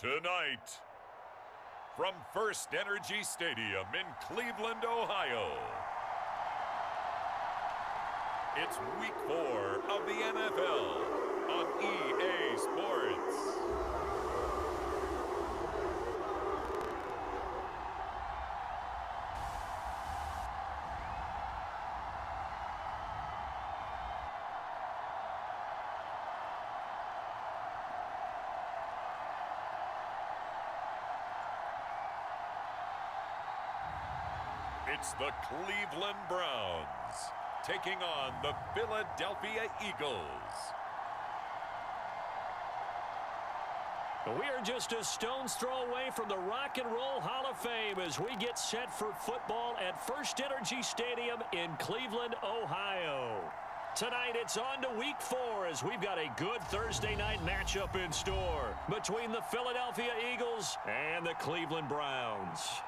Tonight, from First Energy Stadium in Cleveland, Ohio, it's Week 4 of the NFL on EA Sports. It's the Cleveland Browns taking on the Philadelphia Eagles. We are just a stone's throw away from the Rock and Roll Hall of Fame as we get set for football at First Energy Stadium in Cleveland, Ohio. Tonight it's on to Week 4 as we've got a good Thursday night matchup in store between the Philadelphia Eagles and the Cleveland Browns.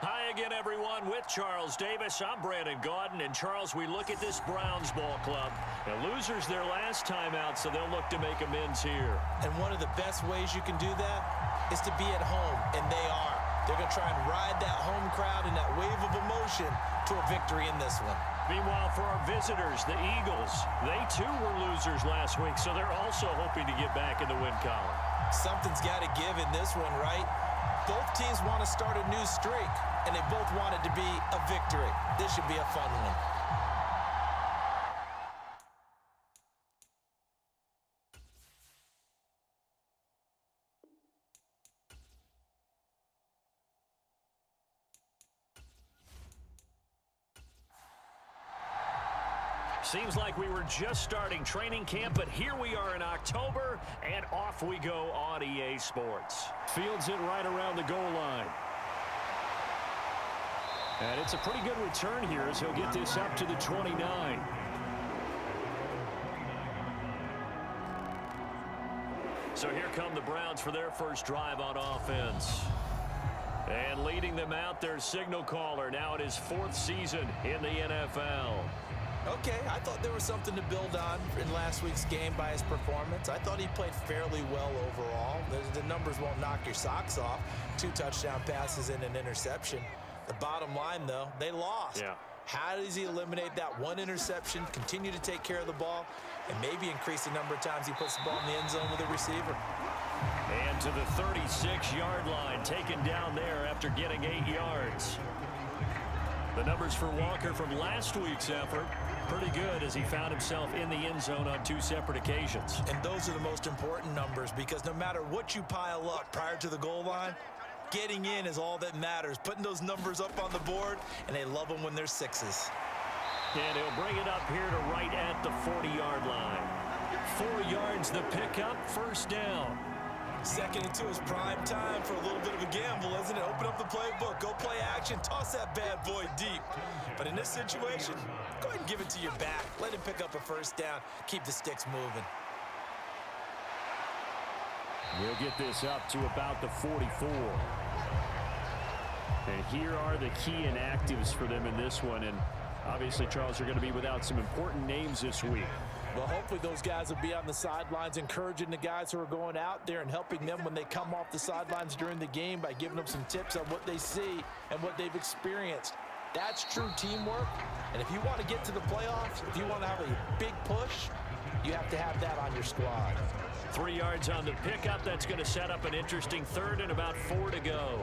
Hi again, everyone. With Charles Davis, I'm Brandon Gaudin. And, Charles, we look at this Browns ball club. The losers their last time out, so they'll look to make amends here. And one of the best ways you can do that is to be at home, and they are. They're going to try and ride that home crowd and that wave of emotion to a victory in this one. Meanwhile, for our visitors, the Eagles, they too were losers last week, so they're also hoping to get back in the win column. Something's got to give in this one, right? Both teams want to start a new streak, and they both want it to be a victory. This should be a fun one. Seems like we were just starting training camp, but here we are in October, and off we go on EA Sports. Fields it right around the goal line. And it's a pretty good return here as he'll get this up to the 29. So here come the Browns for their first drive on offense. And leading them out, their signal caller, now in his 4th season in the NFL. Okay, I thought there was something to build on in last week's game by his performance. I thought he played fairly well overall. The numbers won't knock your socks off. 2 touchdown passes and an interception. The bottom line, though, they lost. Yeah. How does he eliminate that one interception, continue to take care of the ball, and maybe increase the number of times he puts the ball in the end zone with a receiver? And to the 36-yard line, taken down there after getting 8 yards. The numbers for Walker from last week's effort, pretty good as he found himself in the end zone on 2 separate occasions. And those are the most important numbers because no matter what you pile up prior to the goal line, getting in is all that matters. Putting those numbers up on the board, and they love them when they're 6s. And he'll bring it up here to right at the 40-yard line. 4 yards the pickup, first down. Second and 2 is prime time for a little bit of a gamble, isn't it? Open up the playbook, go play action, toss that bad boy deep. But in this situation, go ahead and give it to your back. Let him pick up a first down. Keep the sticks moving. We'll get this up to about the 44. And here are the key inactives for them in this one. And obviously, Charles, are going to be without some important names this week. Well, hopefully those guys will be on the sidelines encouraging the guys who are going out there and helping them when they come off the sidelines during the game by giving them some tips on what they see and what they've experienced. That's true teamwork. And if you want to get to the playoffs, if you want to have a big push, you have to have that on your squad. 3 yards on the pickup. That's going to set up an interesting third and about 4 to go.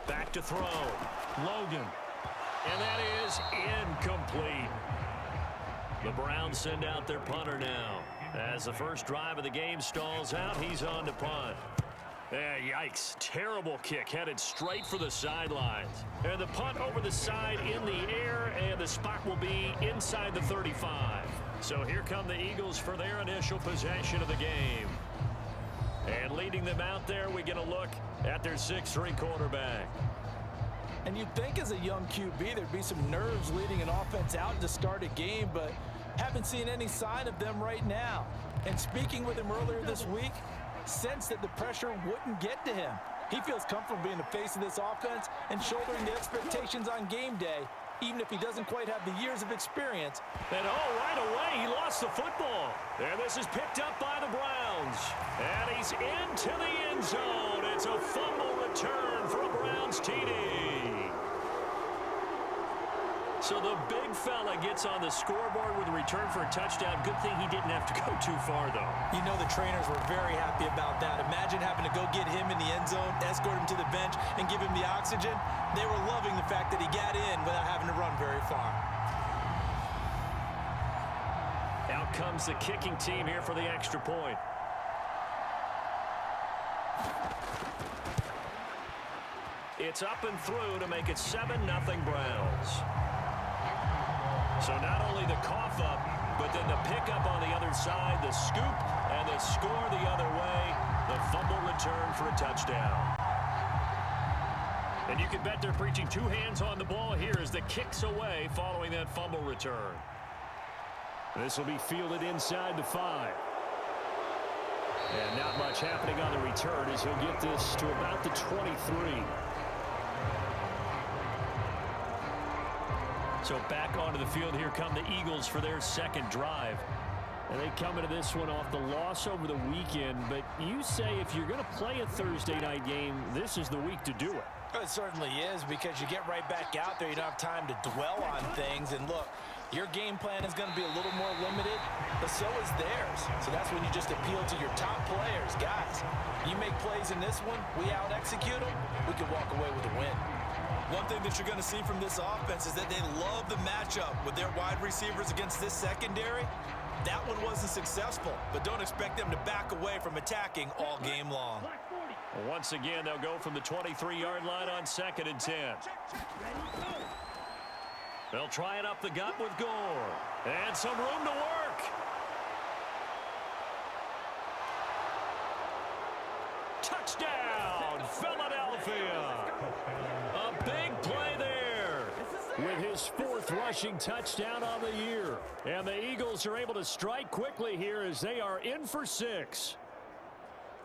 Back to throw. Logan. And that is incomplete. The Browns send out their punter now. As the first drive of the game stalls out, he's on to punt. Yikes. Terrible kick headed straight for the sidelines. And the punt over the side in the air, and the spot will be inside the 35. So here come the Eagles for their initial possession of the game. And leading them out there, we get a look at their 6'3" quarterback. And you'd think as a young QB there'd be some nerves leading an offense out to start a game, but Haven't seen any sign of them right now. And speaking with him earlier this week, sensed that the pressure wouldn't get to him. He feels comfortable being the face of this offense and shouldering the expectations on game day, even if he doesn't quite have the years of experience. And right away, he lost the football. And this is picked up by the Browns. And he's into the end zone. It's a fumble return for a Browns TD. So the big fella gets on the scoreboard with a return for a touchdown. Good thing he didn't have to go too far, though. You know the trainers were very happy about that. Imagine having to go get him in the end zone, escort him to the bench, and give him the oxygen. They were loving the fact that he got in without having to run very far. Out comes the kicking team here for the extra point. It's up and through to make it 7-0 Browns. So not only the cough up, but then the pickup on the other side, the scoop, and the score the other way, the fumble return for a touchdown. And you can bet they're preaching two hands on the ball here as the kick's away following that fumble return. This will be fielded inside the 5. And not much happening on the return as he'll get this to about the 23. So back onto the field, here come the Eagles for their second drive. And they come into this one off the loss over the weekend. But you say if you're going to play a Thursday night game, this is the week to do it. It certainly is, because you get right back out there. You don't have time to dwell on things. And look, your game plan is going to be a little more limited, but so is theirs. So that's when you just appeal to your top players. Guys, you make plays in this one, we out-execute them, we can walk away with a win. One thing that you're going to see from this offense is that they love the matchup with their wide receivers against this secondary. That one wasn't successful, but don't expect them to back away from attacking all game long. Once again, they'll go from the 23-yard line on 2nd and 10. They'll try it up the gut with Gore. And some room to work. Touchdown, Philadelphia. A big play there with his 4th rushing touchdown on the year. And the Eagles are able to strike quickly here as they are in for 6.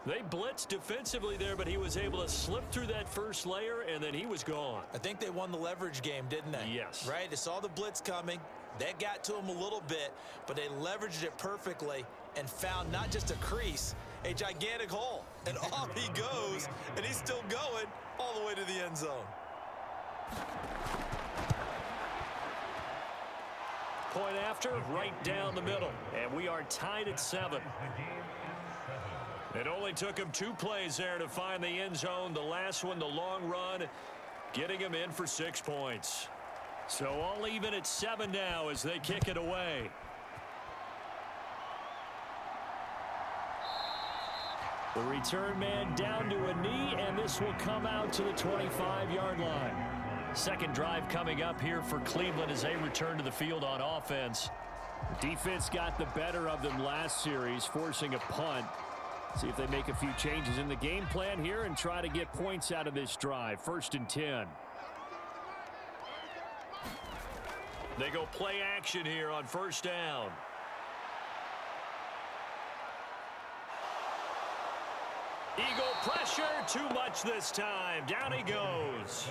They blitzed defensively there, but he was able to slip through that first layer, and then he was gone. I think they won the leverage game, didn't they? Yes. Right? They saw the blitz coming. That got to him a little bit, but they leveraged it perfectly and found not just a crease, a gigantic hole. And off he goes, and he's still going all the way to the end zone. Point after, right down the middle. And we are tied at 7. It only took him 2 plays there to find the end zone. The last one, the long run, getting him in for 6 points. So all even at 7 now as they kick it away. The return man down to a knee, and this will come out to the 25-yard line. Second drive coming up here for Cleveland as they return to the field on offense. Defense got the better of them last series, forcing a punt. See if they make a few changes in the game plan here and try to get points out of this drive. 1st and 10. They go play action here on 1st down. Eagle pressure, too much this time. Down he goes.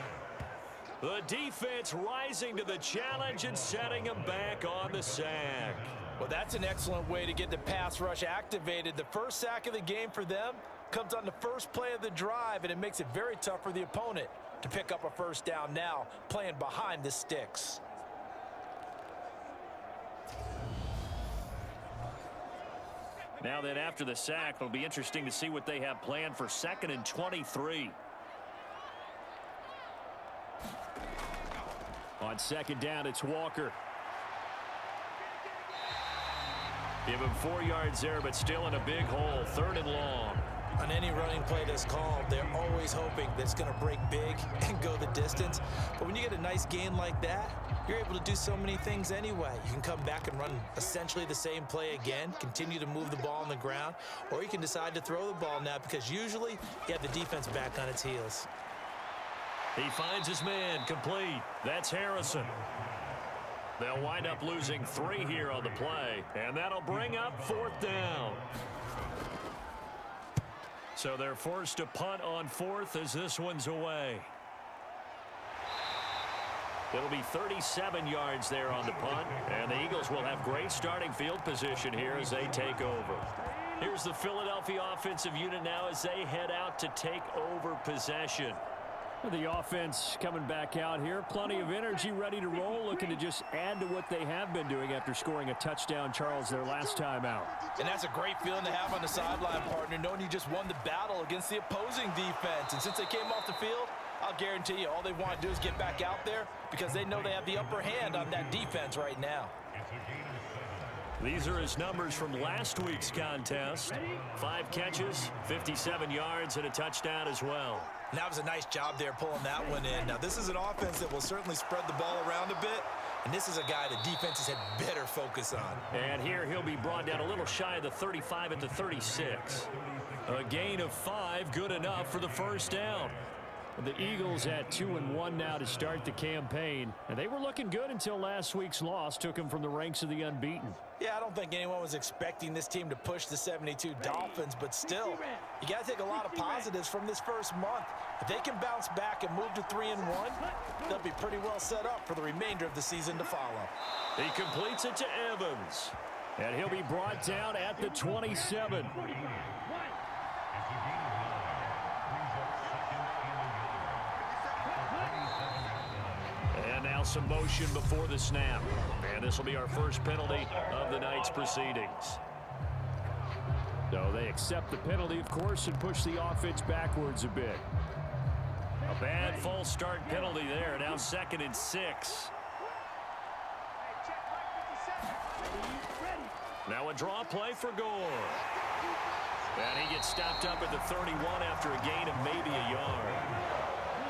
The defense rising to the challenge and setting him back on the sack. Well, that's an excellent way to get the pass rush activated. The first sack of the game for them comes on the first play of the drive, and it makes it very tough for the opponent to pick up a 1st down now, playing behind the sticks. Now then, after the sack, it'll be interesting to see what they have planned for 2nd and 23. On 2nd down, it's Walker. Give him 4 yards there, but still in a big hole. 3rd and long. On any running play that's called, they're always hoping that it's going to break big and go the distance. But when you get a nice gain like that, you're able to do so many things anyway. You can come back and run essentially the same play again, continue to move the ball on the ground, or you can decide to throw the ball now because usually you have the defense back on its heels. He finds his man complete. That's Harrison. They'll wind up losing 3 here on the play, and that'll bring up 4th down. So they're forced to punt on 4th as this one's away. It'll be 37 yards there on the punt, and the Eagles will have great starting field position here as they take over. Here's the Philadelphia offensive unit now as they head out to take over possession. The offense coming back out here. Plenty of energy, ready to roll, looking to just add to what they have been doing after scoring a touchdown, Charles, their last time out. And that's a great feeling to have on the sideline, partner, knowing you just won the battle against the opposing defense. And since they came off the field, I'll guarantee you all they want to do is get back out there because they know they have the upper hand on that defense right now. These are his numbers from last week's contest. 5 catches, 57 yards, and a touchdown as well. And that was a nice job there pulling that one in. Now, this is an offense that will certainly spread the ball around a bit, and this is a guy the defenses had better focus on. And here he'll be brought down a little shy of the 35 at the 36. A gain of 5, good enough for the first down. The Eagles at 2-1 now to start the campaign, and they were looking good until last week's loss took them from the ranks of the unbeaten. Yeah, I don't think anyone was expecting this team to push the 72 Dolphins, but still, you got to take a lot of positives from this first month. If they can bounce back and move to 3-1, they'll be pretty well set up for the remainder of the season to follow. He completes it to Evans, and he'll be brought down at the 27. And now some motion before the snap. And this will be our first penalty of the night's proceedings. So they accept the penalty, of course, and push the offense backwards a bit. A bad false start penalty there. Now 2nd and 6. Now a draw play for Gore. And he gets stopped up at the 31 after a gain of maybe a yard.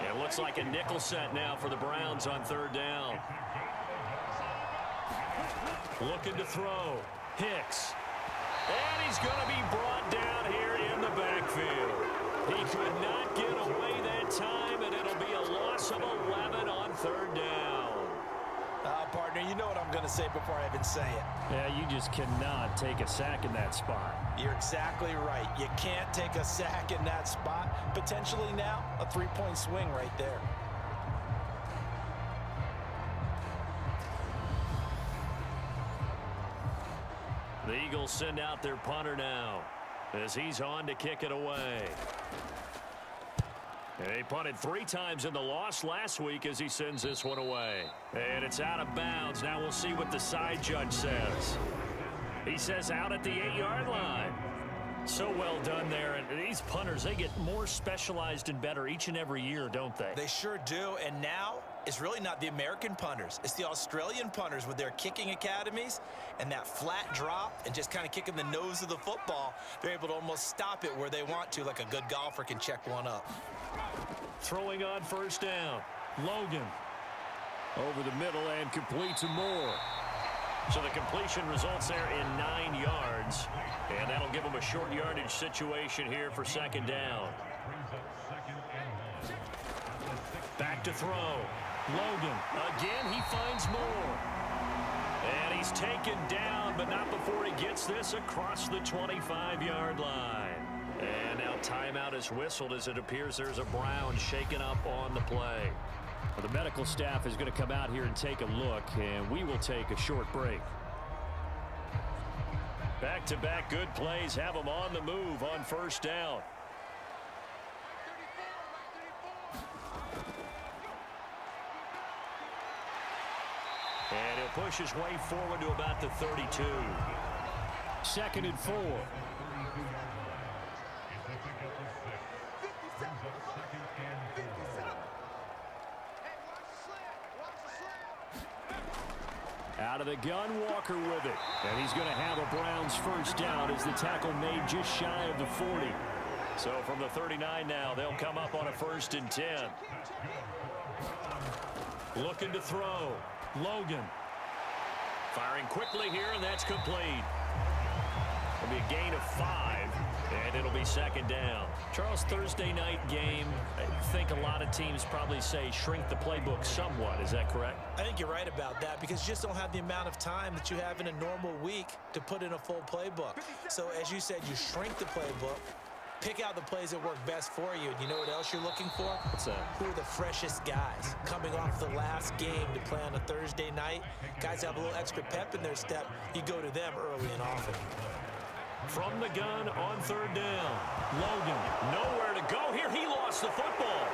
It looks like a nickel set now for the Browns on 3rd down. Looking to throw. Hicks. And he's going to be brought down here in the backfield. He could not get away that time, and it'll be a loss of 11 on 3rd down. Partner, you know what I'm going to say before I even say it. Yeah, you just cannot take a sack in that spot. You're exactly right. You can't take a sack in that spot. Potentially now, a 3-point swing right there. The Eagles send out their punter now as he's on to kick it away. They punted 3 times in the loss last week as he sends this one away. And it's out of bounds. Now we'll see what the side judge says. He says out at the 8-yard line. So well done there. And these punters, they get more specialized and better each and every year, don't they? They sure do. And now it's really not the American punters. It's the Australian punters with their kicking academies and that flat drop and just kind of kicking the nose of the football. They're able to almost stop it where they want to, like a good golfer can check one up. Throwing on 1st down. Logan over the middle and complete to Moore. So the completion results there in 9 yards. And that'll give them a short yardage situation here for 2nd down. Back to throw. Logan. Again, he finds Moore. And he's taken down, but not before he gets this across the 25-yard line. And now timeout is whistled as it appears there's a Brown shaken up on the play. Well, the medical staff is going to come out here and take a look, and we will take a short break. Back-to-back good plays have them on the move on 1st down. And he'll push his way forward to about the 32. 2nd and 4. Out of the gun, Walker with it. And he's going to have a Browns 1st down as the tackle made just shy of the 40. So from the 39 now, they'll come up on a 1st and 10. Looking to throw. Logan. Firing quickly here, and that's complete. It'll be a gain of 5. And it'll be second down. Charles, Thursday night game, I think a lot of teams probably say shrink the playbook somewhat. Is that correct? I think you're right about that because you just don't have the amount of time that you have in a normal week to put in a full playbook. So as you said, you shrink the playbook, pick out the plays that work best for you. And you know what else you're looking for? What's that? Who are the freshest guys coming off the last game to play on a Thursday night? Guys have a little extra pep in their step. You go to them early and often. From the gun on third down. Logan, nowhere to go here. He lost the football.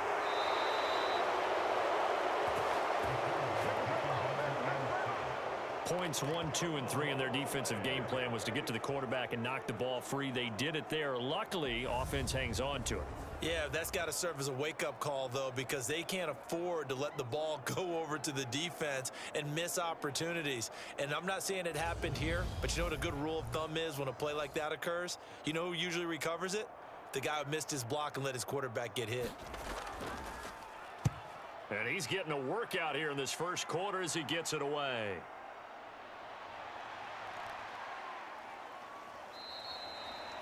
Points 1, 2, and 3 in their defensive game plan was to get to the quarterback and knock the ball free. They did it there. Luckily, offense hangs on to it. Yeah, that's got to serve as a wake-up call, though, because they can't afford to let the ball go over to the defense and miss opportunities. And I'm not saying it happened here, but you know what a good rule of thumb is when a play like that occurs? You know who usually recovers it? The guy who missed his block and let his quarterback get hit. And he's getting a workout here in this first quarter as he gets it away.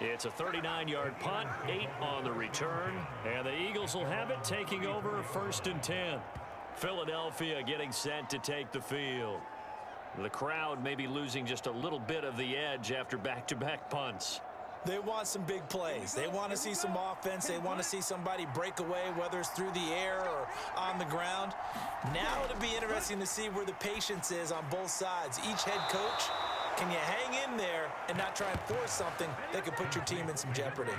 It's a 39-yard punt, 8 on the return, and the Eagles will have it taking over 1st and 10. Philadelphia getting set to take the field. The crowd may be losing just a little bit of the edge after back-to-back punts. They want some big plays. They want to see some offense. They want to see somebody break away, whether it's through the air or on the ground. Now it'll be interesting to see where the patience is on both sides. Each head coach, can you hang in there and not try and force something that could put your team in some jeopardy?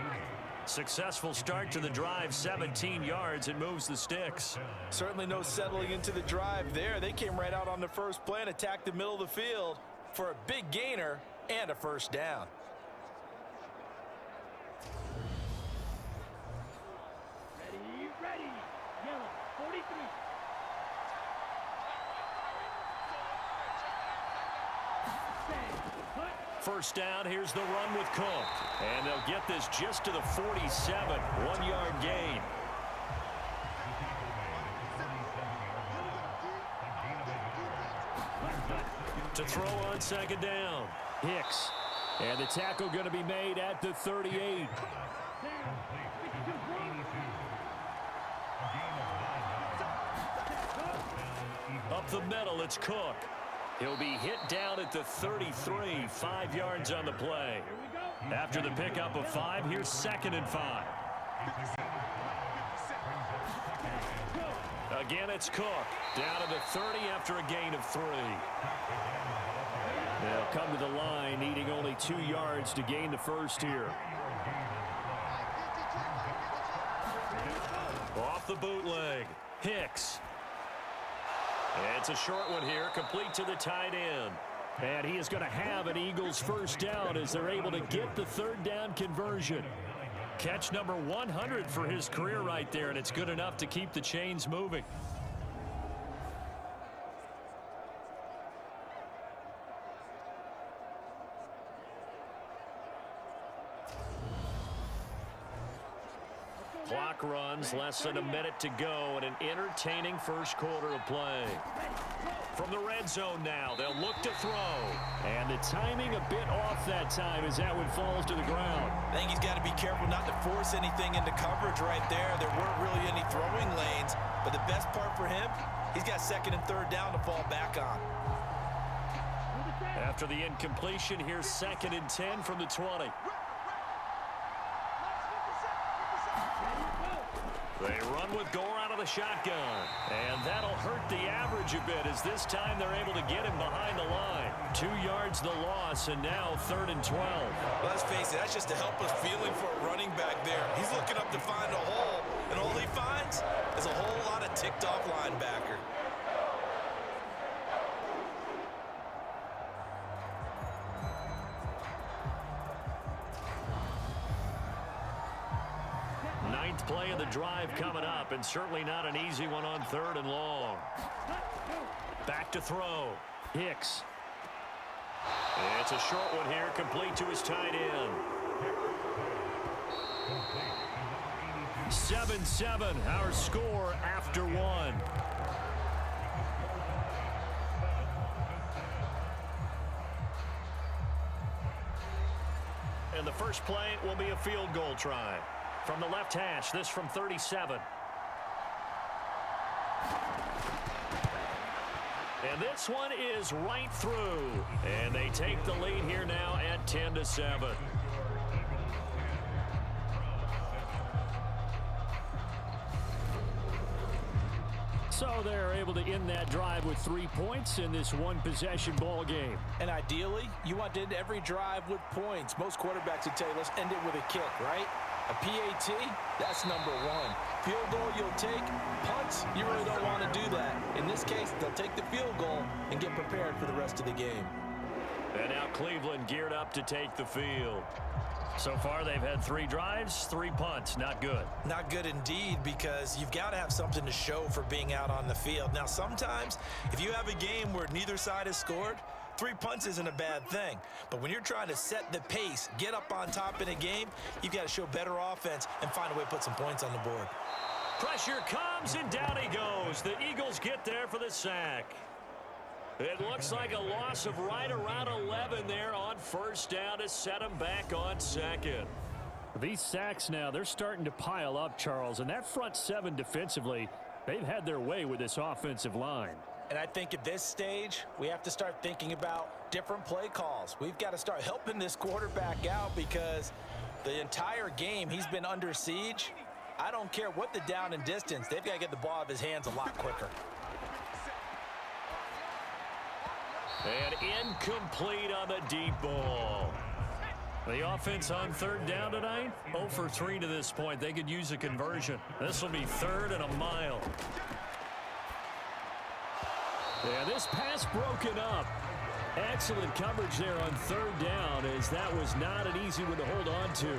Successful start to the drive, 17 yards, and moves the sticks. Certainly no settling into the drive there. They came right out on the first play and attacked the middle of the field for a big gainer and a first down. Ready, yellow, 43. First down, here's the run with Cook. And they'll get this just to the 47, 1-yard gain. To throw on second down. Hicks. And the tackle going to be made at the 38. Up the middle, it's Cook. He'll be hit down at the 33, 5 yards on the play. After the pickup of 5, here's 2nd and 5. Again, it's Cook. Down to the 30 after a gain of 3. They'll come to the line, needing only 2 yards to gain the first here. Off the bootleg, Hicks. It's a short one here, complete to the tight end. And he is going to have an Eagles first down as they're able to get the third down conversion. Catch number 100 for his career right there, and it's good enough to keep the chains moving. Clock runs, less than a minute to go, and an entertaining first quarter of play. From the red zone now, they'll look to throw. And the timing a bit off that time as that one falls to the ground. I think he's got to be careful not to force anything into coverage right there. There weren't really any throwing lanes, but the best part for him, he's got 2nd and 3rd down to fall back on. After the incompletion, here's 2nd and 10 from the 20. They run with Gore out of the shotgun. And that'll hurt the average a bit as this time they're able to get him behind the line. 2 yards the loss, and now 3rd and 12. Well, let's face it, that's just a helpless feeling for a running back there. He's looking up to find a hole, and all he finds is a whole lot of ticked-off linebacker. Ninth play of the drive coming up, and certainly not an easy one on 3rd and long. Back to throw. Hicks. It's a short one here, complete to his tight end. 7-7, our score after 1. and the first play will be a field goal try. From the left hash, this from 37. And this one is right through. And they take the lead here now at 10-7. So they're able to end that drive with 3 points in this one-possession ball game. And ideally, you want to end every drive with points. Most quarterbacks would tell you, let's end it with a kick, right? A PAT, that's number one. Field goal you'll take. Punts, you really don't want to do that. In this case, they'll take the field goal and get prepared for the rest of the game. And now Cleveland geared up to take the field. So far, they've had 3 drives, 3 punts. Not good. Not good indeed, because you've got to have something to show for being out on the field. Now, sometimes, if you have a game where neither side has scored, 3 punts isn't a bad thing. But when you're trying to set the pace, get up on top in a game, you've got to show better offense and find a way to put some points on the board. Pressure comes, and down he goes. The Eagles get there for the sack. It looks like a loss of right around 11 there on first down to set him back on second. These sacks now, they're starting to pile up, Charles. And that front 7 defensively, they've had their way with this offensive line. And I think at this stage, we have to start thinking about different play calls. We've got to start helping this quarterback out because the entire game he's been under siege. I don't care what the down and distance. They've got to get the ball out of his hands a lot quicker. And incomplete on the deep ball. The offense on third down tonight, 0 for 3 to this point. They could use a conversion. This will be 3rd and a mile. Yeah, this pass broken up. Excellent coverage there on third down, as that was not an easy one to hold on to.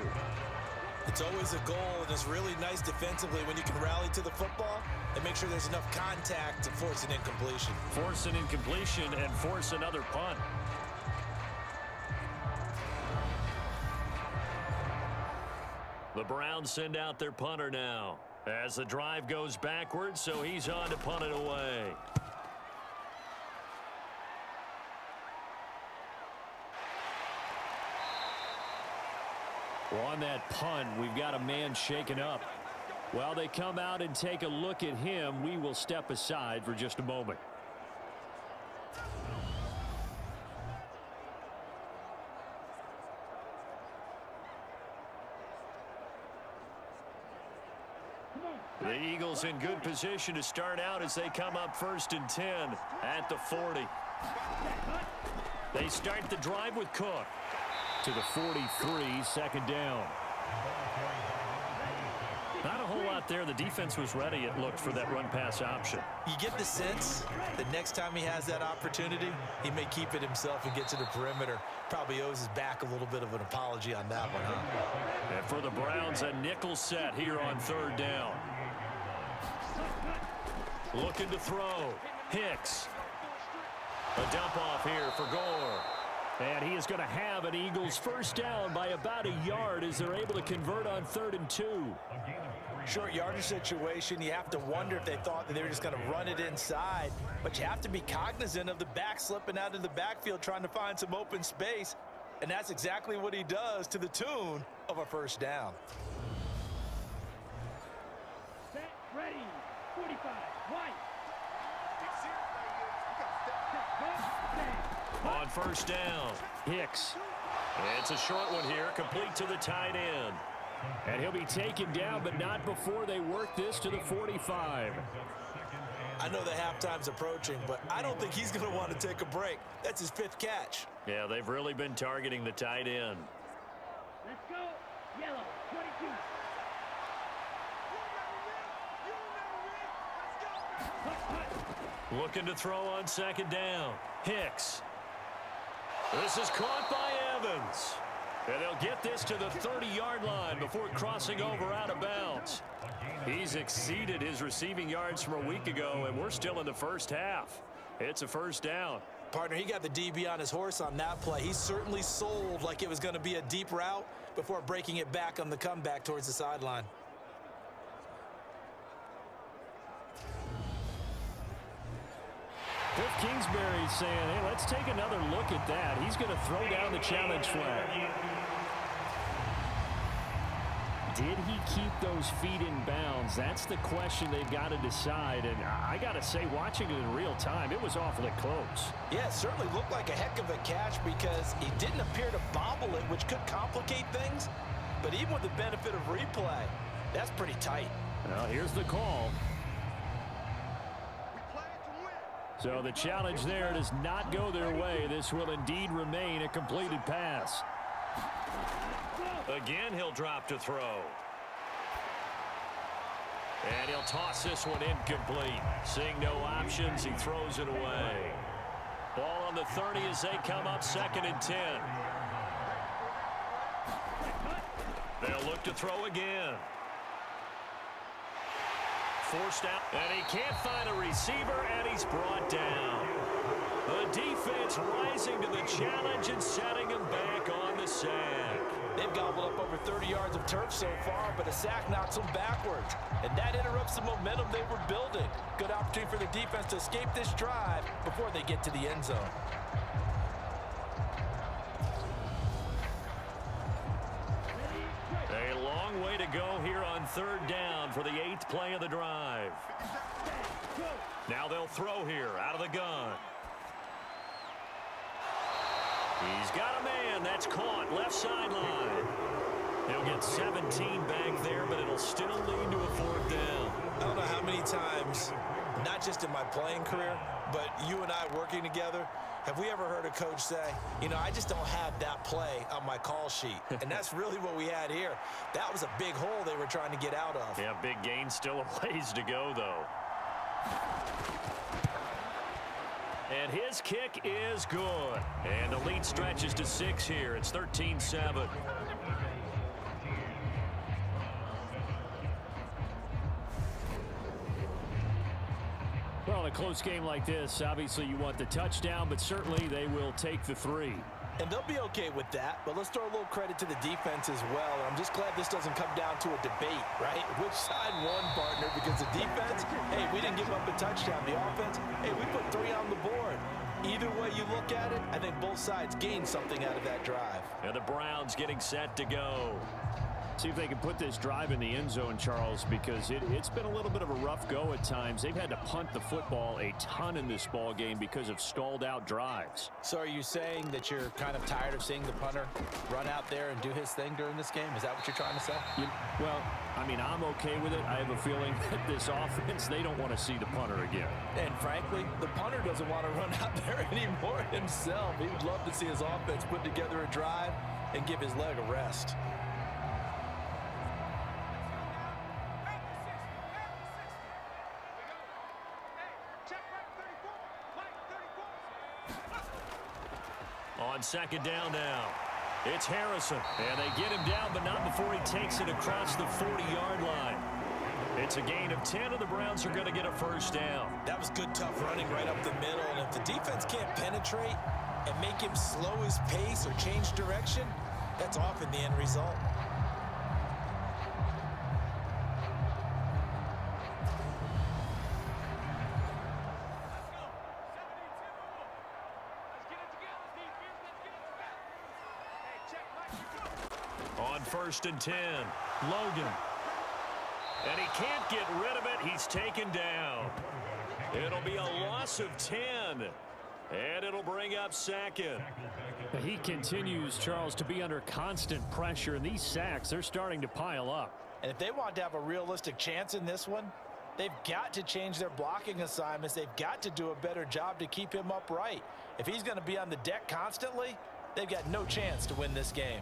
It's always a goal, and it's really nice defensively when you can rally to the football and make sure there's enough contact to force an incompletion. Force an incompletion and force another punt. The Browns send out their punter now as the drive goes backwards, so he's on to punt it away. Well, on that punt, we've got a man shaken up. While they come out and take a look at him, we will step aside for just a moment. The Eagles in good position to start out as they come up 1st and 10 at the 40. They start the drive with Cook. To the 43, second down. Not a whole lot there. The defense was ready, it looked, for that run-pass option. You get the sense that next time he has that opportunity, he may keep it himself and get to the perimeter. Probably owes his back a little bit of an apology on that one, huh? And for the Browns, a nickel set here on third down. Looking to throw. Hicks. A dump off here for Gore. And he is going to have an Eagles first down by about a yard as they're able to convert on 3rd and 2. Short yardage situation, you have to wonder if they thought that they were just going to run it inside. But you have to be cognizant of the back slipping out of the backfield trying to find some open space. And that's exactly what he does to the tune of a first down. Set, ready, 45, white. On first down, Hicks. it's a short one here, complete to the tight end. And he'll be taken down, but not before they work this to the 45. I know the halftime's approaching, but I don't think he's going to want to take a break. That's his 5th catch. Yeah, they've really been targeting the tight end. Let's go, yellow, 22. Looking to throw on second down. Hicks. This is caught by Evans. And they'll get this to the 30-yard line before crossing over out of bounds. He's exceeded his receiving yards from a week ago, and we're still in the first half. It's a first down. Partner, he got the DB on his horse on that play. He certainly sold like it was going to be a deep route before breaking it back on the comeback towards the sideline. Cliff Kingsbury's saying, hey, let's take another look at that. He's going to throw down the challenge flag. did he keep those feet in bounds? That's the question they've got to decide. And I got to say, watching it in real time, it was awfully close. Yeah, it certainly looked like a heck of a catch because he didn't appear to bobble it, which could complicate things. But even with the benefit of replay, that's pretty tight. Well, here's the call. So the challenge there does not go their way. This will indeed remain a completed pass. Again, he'll drop to throw. And he'll toss this one incomplete. Seeing no options, he throws it away. Ball on the 30 as they come up 2nd and 10. They'll look to throw again. Forced out, and he can't find a receiver, and he's brought down. The defense rising to the challenge and setting him back on the sack. They've gobbled up over 30 yards of turf so far, but a sack knocks them backwards. And that interrupts the momentum they were building. Good opportunity for the defense to escape this drive before they get to the end zone. A long way to go here on 3rd down for the 8th play of the drive. Now they'll throw here out of the gun. He's got a man. That's caught. Left sideline. He'll get 17 back there, but it'll still lead to a 4th down. I don't know how many times, not just in my playing career, but you and I working together, have we ever heard a coach say, you know, I just don't have that play on my call sheet. And that's really what we had here. That was a big hole they were trying to get out of. Yeah, big gain. Still a ways to go, though. And his kick is good. And the lead stretches to 6 here. It's 13-7. Well, in a close game like this, obviously you want the touchdown, but certainly they will take the 3. And they'll be okay with that, but let's throw a little credit to the defense as well. I'm just glad this doesn't come down to a debate, right? Which side won, partner? Because the defense, hey, we didn't give up a touchdown. The offense, hey, we put 3 on the board. Either way you look at it, I think both sides gained something out of that drive. And the Browns getting set to go. See if they can put this drive in the end zone, Charles, because it's been a little bit of a rough go at times. They've had to punt the football a ton in this ball game because of stalled out drives. So are you saying that you're kind of tired of seeing the punter run out there and do his thing during this game? Is that what you're trying to say? Well, I mean, I'm okay with it. I have a feeling that this offense, they don't want to see the punter again. And frankly, the punter doesn't want to run out there anymore himself. He would love to see his offense put together a drive and give his leg a rest. On 2nd down now, it's Harrison. And they get him down, but not before he takes it across the 40-yard line. It's a gain of 10, and the Browns are going to get a 1st down. That was good, tough running right up the middle. And if the defense can't penetrate and make him slow his pace or change direction, that's often the end result. On 1st and 10, Logan. And he can't get rid of it. He's taken down. It'll be a loss of 10. And it'll bring up 2nd. He continues, Charles, to be under constant pressure, and these sacks, they're starting to pile up. And if they want to have a realistic chance in this one, they've got to change their blocking assignments. They've got to do a better job to keep him upright. If he's going to be on the deck constantly, they've got no chance to win this game.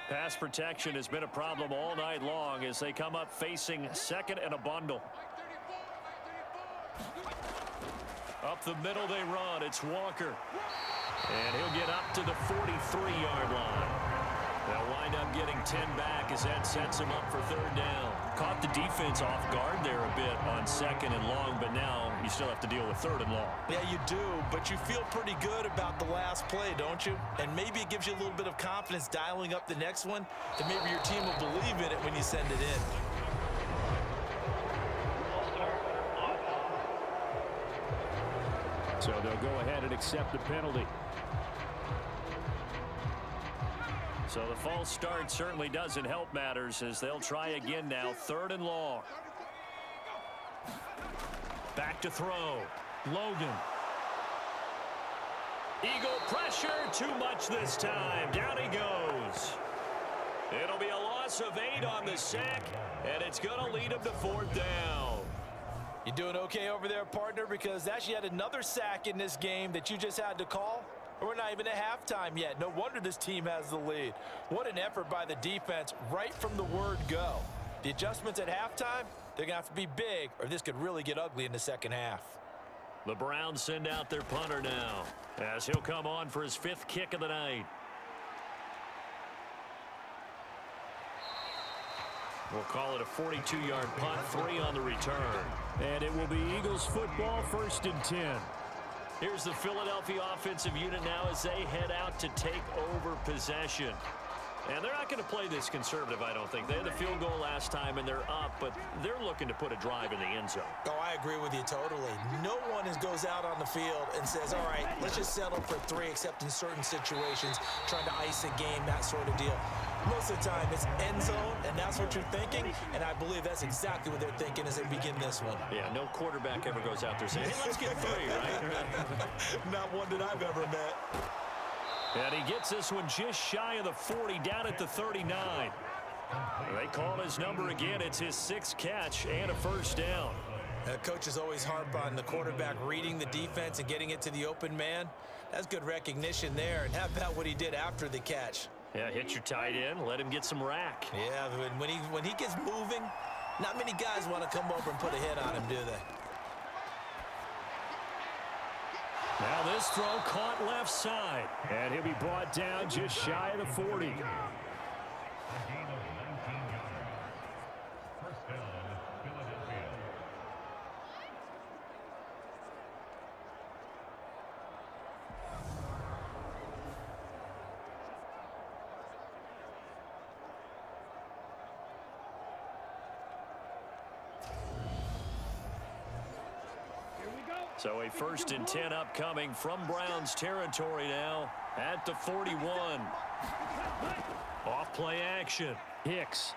Pass protection has been a problem all night long as they come up facing 2nd and a bundle. Up the middle they run. It's Walker. And he'll get up to the 43-yard line. They'll wind up getting 10 back as that sets him up for 3rd down. Caught the defense off guard there a bit on 2nd and long, but now you still have to deal with 3rd and long. Yeah, you do, but you feel pretty good about the last play, don't you? And maybe it gives you a little bit of confidence dialing up the next one that maybe your team will believe in it when you send it in. So they'll go ahead and accept the penalty. So the false start certainly doesn't help matters as they'll try again now. 3rd and long. Back to throw. Logan. Eagle pressure. Too much this time. Down he goes. It'll be a loss of 8 on the sack, and it's going to lead him to 4th down. You doing okay over there, partner? Because that's yet another sack in this game that you just had to call. We're not even at halftime yet. No wonder this team has the lead. What an effort by the defense right from the word go. The adjustments at halftime, they're going to have to be big, or this could really get ugly in the second half. The Browns send out their punter now as he'll come on for his 5th kick of the night. We'll call it a 42-yard punt, 3 on the return. And it will be Eagles football, 1st and 10. Here's the Philadelphia offensive unit now as they head out to take over possession. And they're not going to play this conservative, I don't think. They had the field goal last time, and they're up, but they're looking to put a drive in the end zone. Oh, I agree with you totally. No one goes out on the field and says, all right, let's just settle for 3, except in certain situations, trying to ice a game, that sort of deal. Most of the time, it's end zone, and that's what you're thinking, and I believe that's exactly what they're thinking as they begin this one. Yeah, no quarterback ever goes out there saying, hey, let's get 3, right? Not one that I've ever met. And he gets this one just shy of the 40, down at the 39. They call his number again. It's his 6th catch and a 1st down. Coaches always harp on the quarterback reading the defense and getting it to the open man. That's good recognition there. And how about what he did after the catch? Yeah, hit your tight end, let him get some rack. Yeah, when he gets moving, not many guys want to come over and put a hit on him, do they? Now this throw caught left side, and he'll be brought down just shy of the 40. So a 1st and 10 upcoming from Browns territory now at the 41. Off play action. Hicks.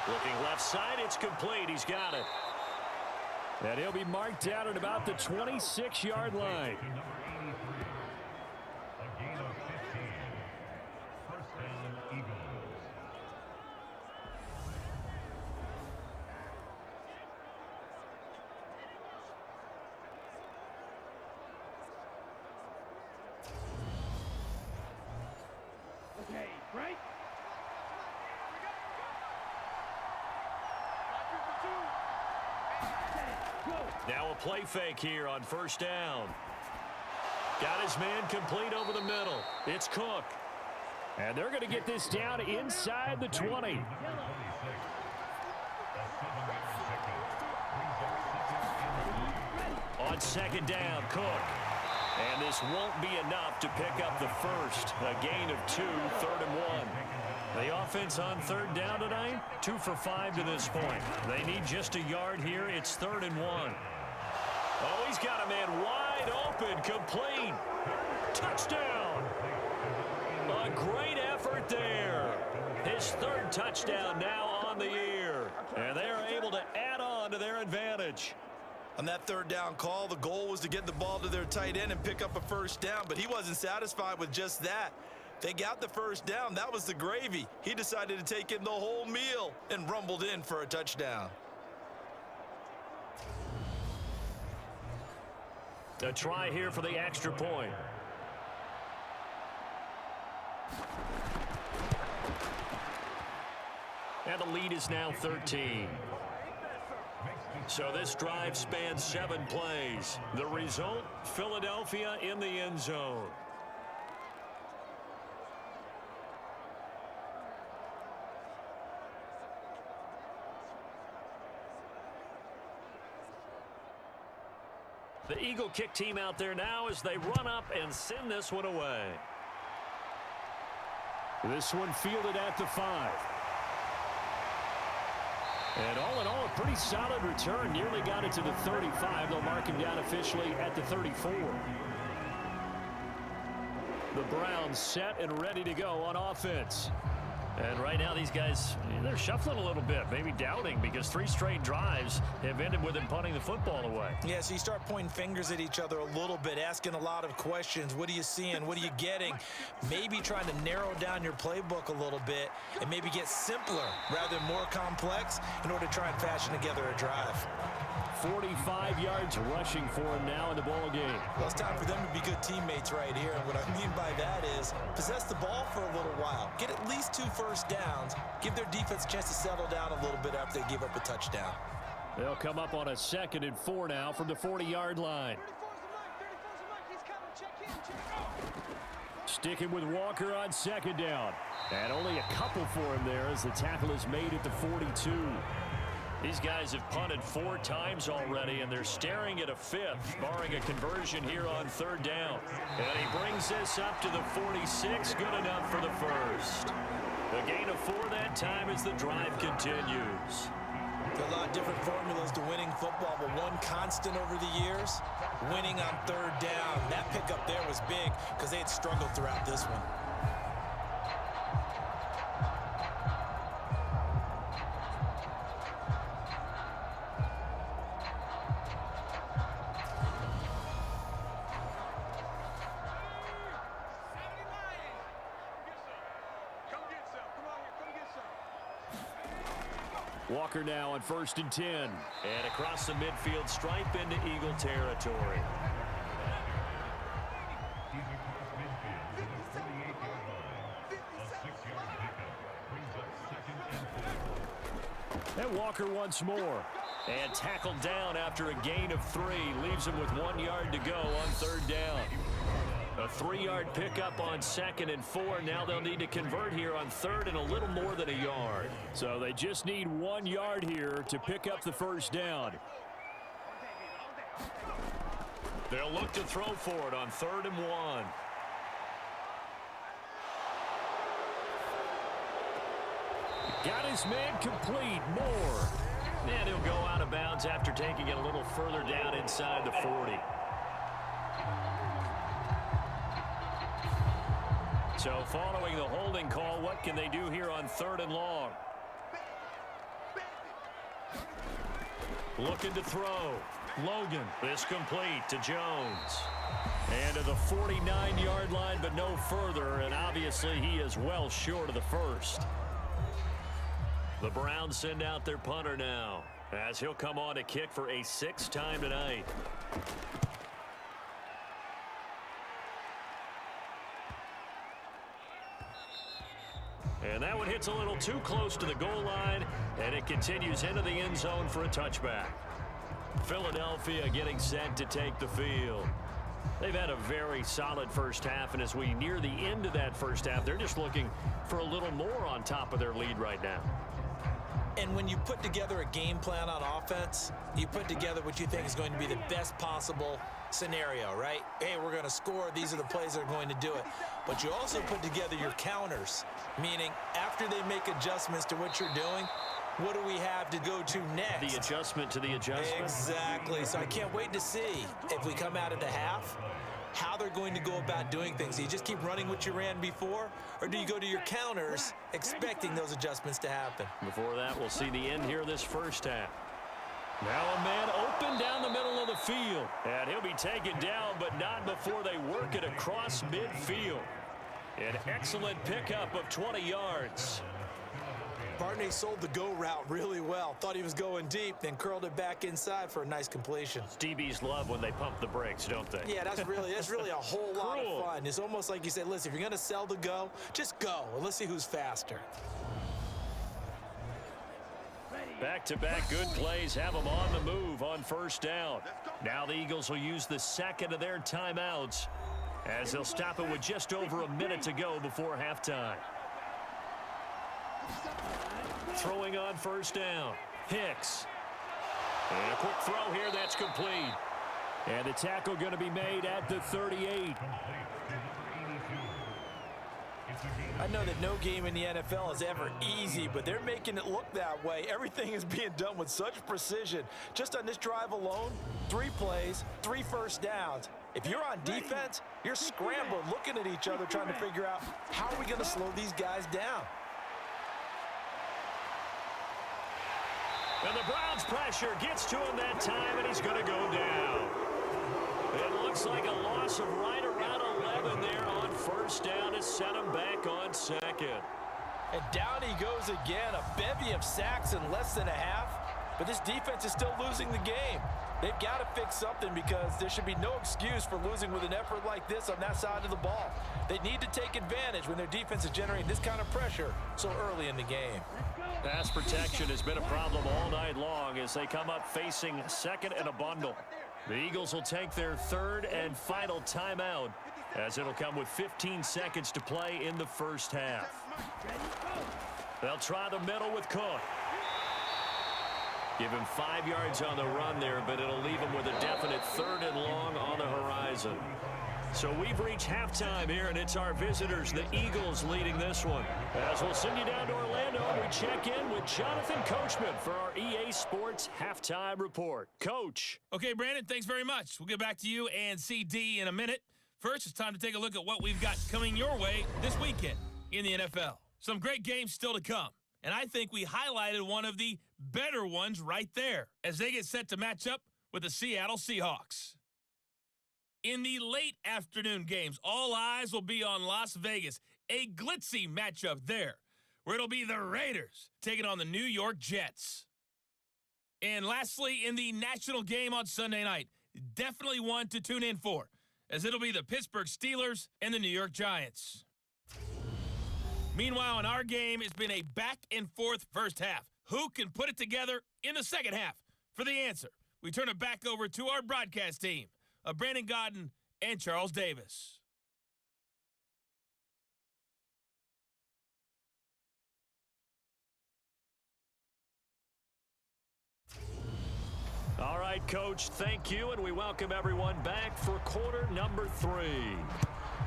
Looking left side, it's complete. He's got it. And he'll be marked down at about the 26-yard line. Okay, right? Now a play fake here on 1st down. Got his man complete over the middle. It's Cook. And they're going to get this down inside the 20. On 2nd down, Cook. And this won't be enough to pick up the 1st. A gain of 2, 3rd and 1. The offense on 3rd down tonight, 2 for 5 to this point. They need just a yard here. It's 3rd and 1. Oh, he's got a man wide open, complete. Touchdown. A great effort there. His 3rd touchdown now on the year. And they are able to add on to their advantage. On that 3rd down call, the goal was to get the ball to their tight end and pick up a 1st down, but he wasn't satisfied with just that. They got the 1st down. That was the gravy. He decided to take in the whole meal and rumbled in for a touchdown. A try here for the extra point. And the lead is now 13. So this drive spans 7 plays. The result, Philadelphia in the end zone. The Eagle kick team out there now as they run up and send this one away. This one fielded at the 5. And all in all, a pretty solid return. Nearly got it to the 35. They'll mark him down officially at the 34. The Browns set and ready to go on offense. And right now these guys, they're shuffling a little bit, maybe doubting, because 3 straight drives have ended with them punting the football away. Yeah, so you start pointing fingers at each other a little bit, asking a lot of questions. What are you seeing? What are you getting? Maybe trying to narrow down your playbook a little bit and maybe get simpler rather than more complex in order to try and fashion together a drive. 45 yards rushing for him now in the ball game. Well, it's time for them to be good teammates right here. And what I mean by that is possess the ball for a little while. Get at least 2 first downs. Give their defense a chance to settle down a little bit after they give up a touchdown. They'll come up on a 2nd and 4 now from the 40-yard line. Sticking with Walker on 2nd down. And only a couple for him there as the tackle is made at the 42. These guys have punted 4 times already, and they're staring at a 5th, barring a conversion here on 3rd down. And he brings this up to the 46, good enough for the first. A gain of 4 that time as the drive continues. There are a lot of different formulas to winning football, but one constant over the years, winning on 3rd down. That pickup there was big because they had struggled throughout this one. Walker now on 1st and 10. And across the midfield stripe into Eagle territory. And Walker once more. And tackled down after a gain of 3. Leaves him with 1 yard to go on 3rd down. A 3-yard pickup on 2nd and 4. Now they'll need to convert here on 3rd and a little more than a yard. So they just need 1 yard here to pick up the first down. They'll look to throw for it on 3rd and 1. Got his man complete. Moore. And he'll go out of bounds after taking it a little further down inside the 40. So following the holding call, what can they do here on 3rd and long? Looking to throw. Logan. This complete to Jones. And to the 49-yard line, but no further. And obviously he is well short of the first. The Browns send out their punter now, as he'll come on to kick for a 6th time tonight. And that one hits a little too close to the goal line, and it continues into the end zone for a touchback. Philadelphia getting set to take the field. They've had a very solid first half, and as we near the end of that first half, they're just looking for a little more on top of their lead right now. And when you put together a game plan on offense, you put together what you think is going to be the best possible scenario, right? Hey, we're going to score. These are the plays that are going to do it. But you also put together your counters, meaning after they make adjustments to what you're doing, what do we have to go to next? The adjustment to the adjustment. Exactly. So I can't wait to see if we come out of the half, how they're going to go about doing things. Do you just keep running what you ran before, or do you go to your counters expecting those adjustments to happen? Before that, we'll see the end here of this first half. Now a man open down the middle of the field. And he'll be taken down, but not before they work it across midfield. An excellent pickup of 20 yards. Barney sold the go route really well. Thought he was going deep, then curled it back inside for a nice completion. DBs love when they pump the brakes, don't they? Yeah, that's really a whole lot of fun. It's almost like you say, listen, if you're going to sell the go, just go, and let's see who's faster. Back-to-back good plays have them on the move on first down. Now the Eagles will use the second of their timeouts as they'll stop it with just over a minute to go before halftime. Throwing on first down. Hicks. And a quick throw here that's complete. And the tackle going to be made at the 38. I know that no game in the NFL is ever easy, but they're making it look that way. Everything is being done with such precision. Just on this drive alone, 3 plays, 3 first downs. If you're on defense, you're scrambling, looking at each other, trying to figure out how are we going to slow these guys down. And the Browns' pressure gets to him that time, and he's going to go down. It looks like a loss of right around 11 there on first down to set him back on second. And down he goes again, a bevy of sacks in less than a half. But this defense is still losing the game. They've got to fix something because there should be no excuse for losing with an effort like this on that side of the ball. They need to take advantage when their defense is generating this kind of pressure so early in the game. Pass protection has been a problem all night long as they come up facing second and a bundle. The Eagles will take their third and final timeout as it'll come with 15 seconds to play in the first half. They'll try the middle with Cook. Give him 5 yards on the run there, but it'll leave him with a definite third and long on the horizon. So we've reached halftime here, and it's our visitors, the Eagles, leading this one. As we'll send you down to Orlando, we check in with Jonathan Coachman for our EA Sports Halftime Report. Coach. Okay, Brandon, thanks very much. We'll get back to you and CD in a minute. First, it's time to take a look at what we've got coming your way this weekend in the NFL. Some great games still to come, and I think we highlighted one of the better ones right there as they get set to match up with the Seattle Seahawks. In the late afternoon games, all eyes will be on Las Vegas, a glitzy matchup there, where it'll be the Raiders taking on the New York Jets. And lastly, in the national game on Sunday night, definitely one to tune in for, as it'll be the Pittsburgh Steelers and the New York Giants. Meanwhile, in our game, it's been a back-and-forth first half. Who can put it together in the second half? For the answer, we turn it back over to our broadcast team of Brandon Godden and Charles Davis. All right, Coach, thank you, and we welcome everyone back for quarter number 3.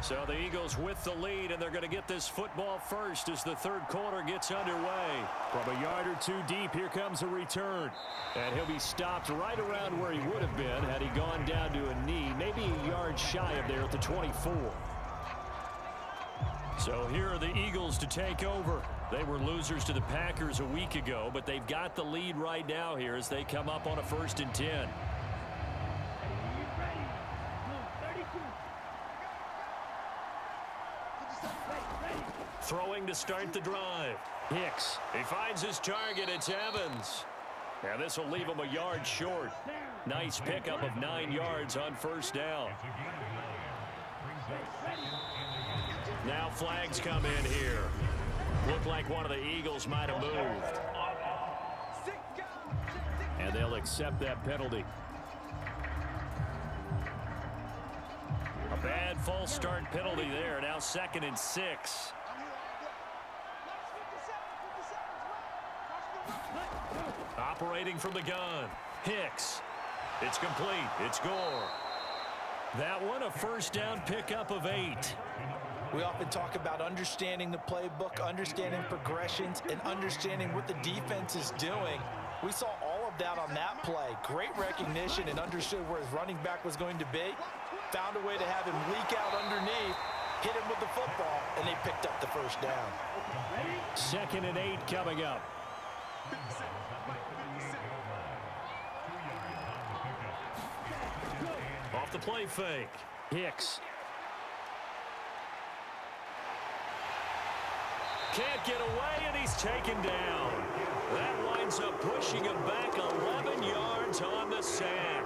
So the Eagles with the lead, and they're going to get this football first as the third quarter gets underway. From a yard or two deep, here comes a return. And he'll be stopped right around where he would have been had he gone down to a knee, maybe a yard shy of there at the 24. So here are the Eagles to take over. They were losers to the Packers a week ago, but they've got the lead right now here as they come up on a 1st and 10. Throwing to start the drive. Hicks. He finds his target. It's Evans. And this will leave him a yard short. Nice pickup of 9 yards on first down. Now flags come in here. Looked like one of the Eagles might have moved. And they'll accept that penalty. A bad false start penalty there. Now 2nd and 6. Operating from the gun. Hicks. It's complete. It's Gore. That one a first down pickup of 8. We often talk about understanding the playbook, understanding progressions, and understanding what the defense is doing. We saw all of that on that play. Great recognition and understood where his running back was going to be. Found a way to have him leak out underneath, hit him with the football, and they picked up the first down. 2nd and 8 coming up. Off the play fake. Hicks. Can't get away, and he's taken down. That winds up pushing him back 11 yards on the sack.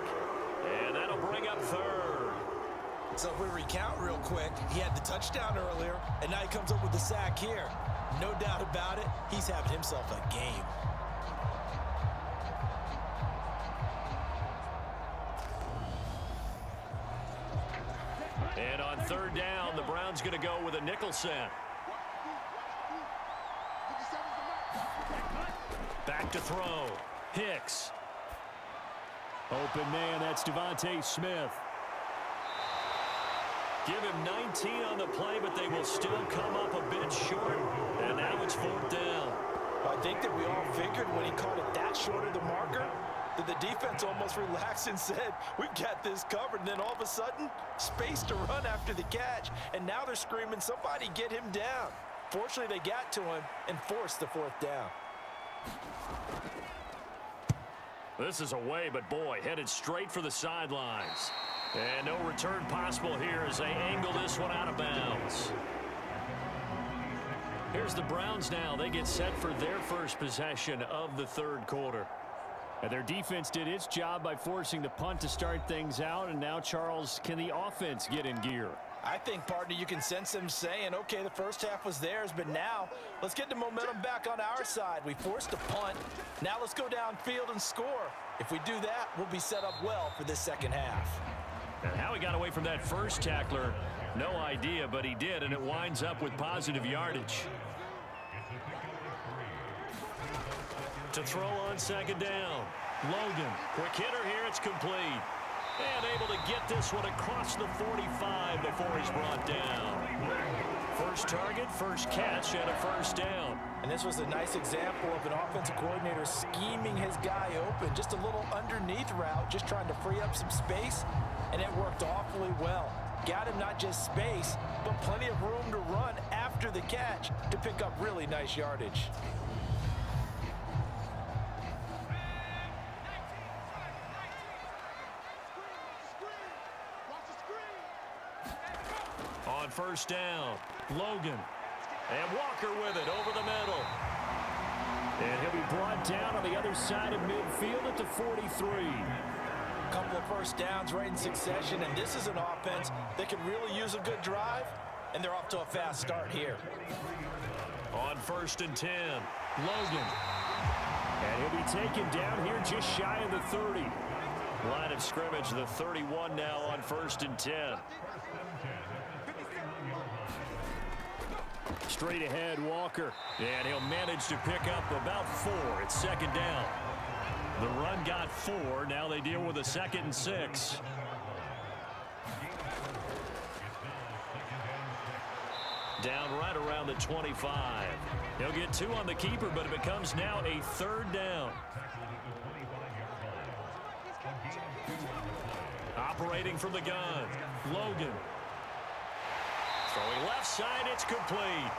And that'll bring up 3rd. So if we recount real quick, he had the touchdown earlier, and now he comes up with the sack here. No doubt about it, he's having himself a game. And on 3rd down, the Browns going to go with a nickel set. Back to throw. Hicks. Open man, that's Devontae Smith. Give him 19 on the play, but they will still come up a bit short. And now it's 4th down. I think that we all figured when he caught it that short of the marker that the defense offense almost relaxed and said, we've got this covered. And then all of a sudden, space to run after the catch. And now they're screaming, somebody get him down. Fortunately, they got to him and forced the 4th down. This is away, but boy, headed straight for the sidelines. And no return possible here as they angle this one out of bounds. Here's the Browns now. They get set for their first possession of the 3rd quarter. And their defense did its job by forcing the punt to start things out. And now, Charles, can the offense get in gear? I think, partner, you can sense them saying, okay, the first half was theirs, but now let's get the momentum back on our side. We forced a punt. Now let's go downfield and score. If we do that, we'll be set up well for this second half. And how he got away from that first tackler, no idea, but he did, and it winds up with positive yardage. To throw on 2nd down. Logan, quick hitter here, it's complete. And able to get this one across the 45 before he's brought down. First target, first catch, and a 1st down. And this was a nice example of an offensive coordinator scheming his guy open. Just a little underneath route, just trying to free up some space, and it worked awfully well. Got him not just space, but plenty of room to run after the catch to pick up really nice yardage. On 1st down, Logan. And Walker with it over the middle. And he'll be brought down on the other side of midfield at the 43. A couple of 1st downs right in succession, and this is an offense that could really use a good drive, and they're off to a fast start here. On 1st and 10, Logan. And he'll be taken down here just shy of the 30. Line of scrimmage, the 31 now on 1st and 10. Straight ahead, Walker. And he'll manage to pick up about 4. It's 2nd down. The run got 4. Now they deal with a 2nd and 6. Down right around the 25. He'll get 2 on the keeper, but it becomes now a 3rd down. Operating from the gun, Logan. Throwing left side, it's complete.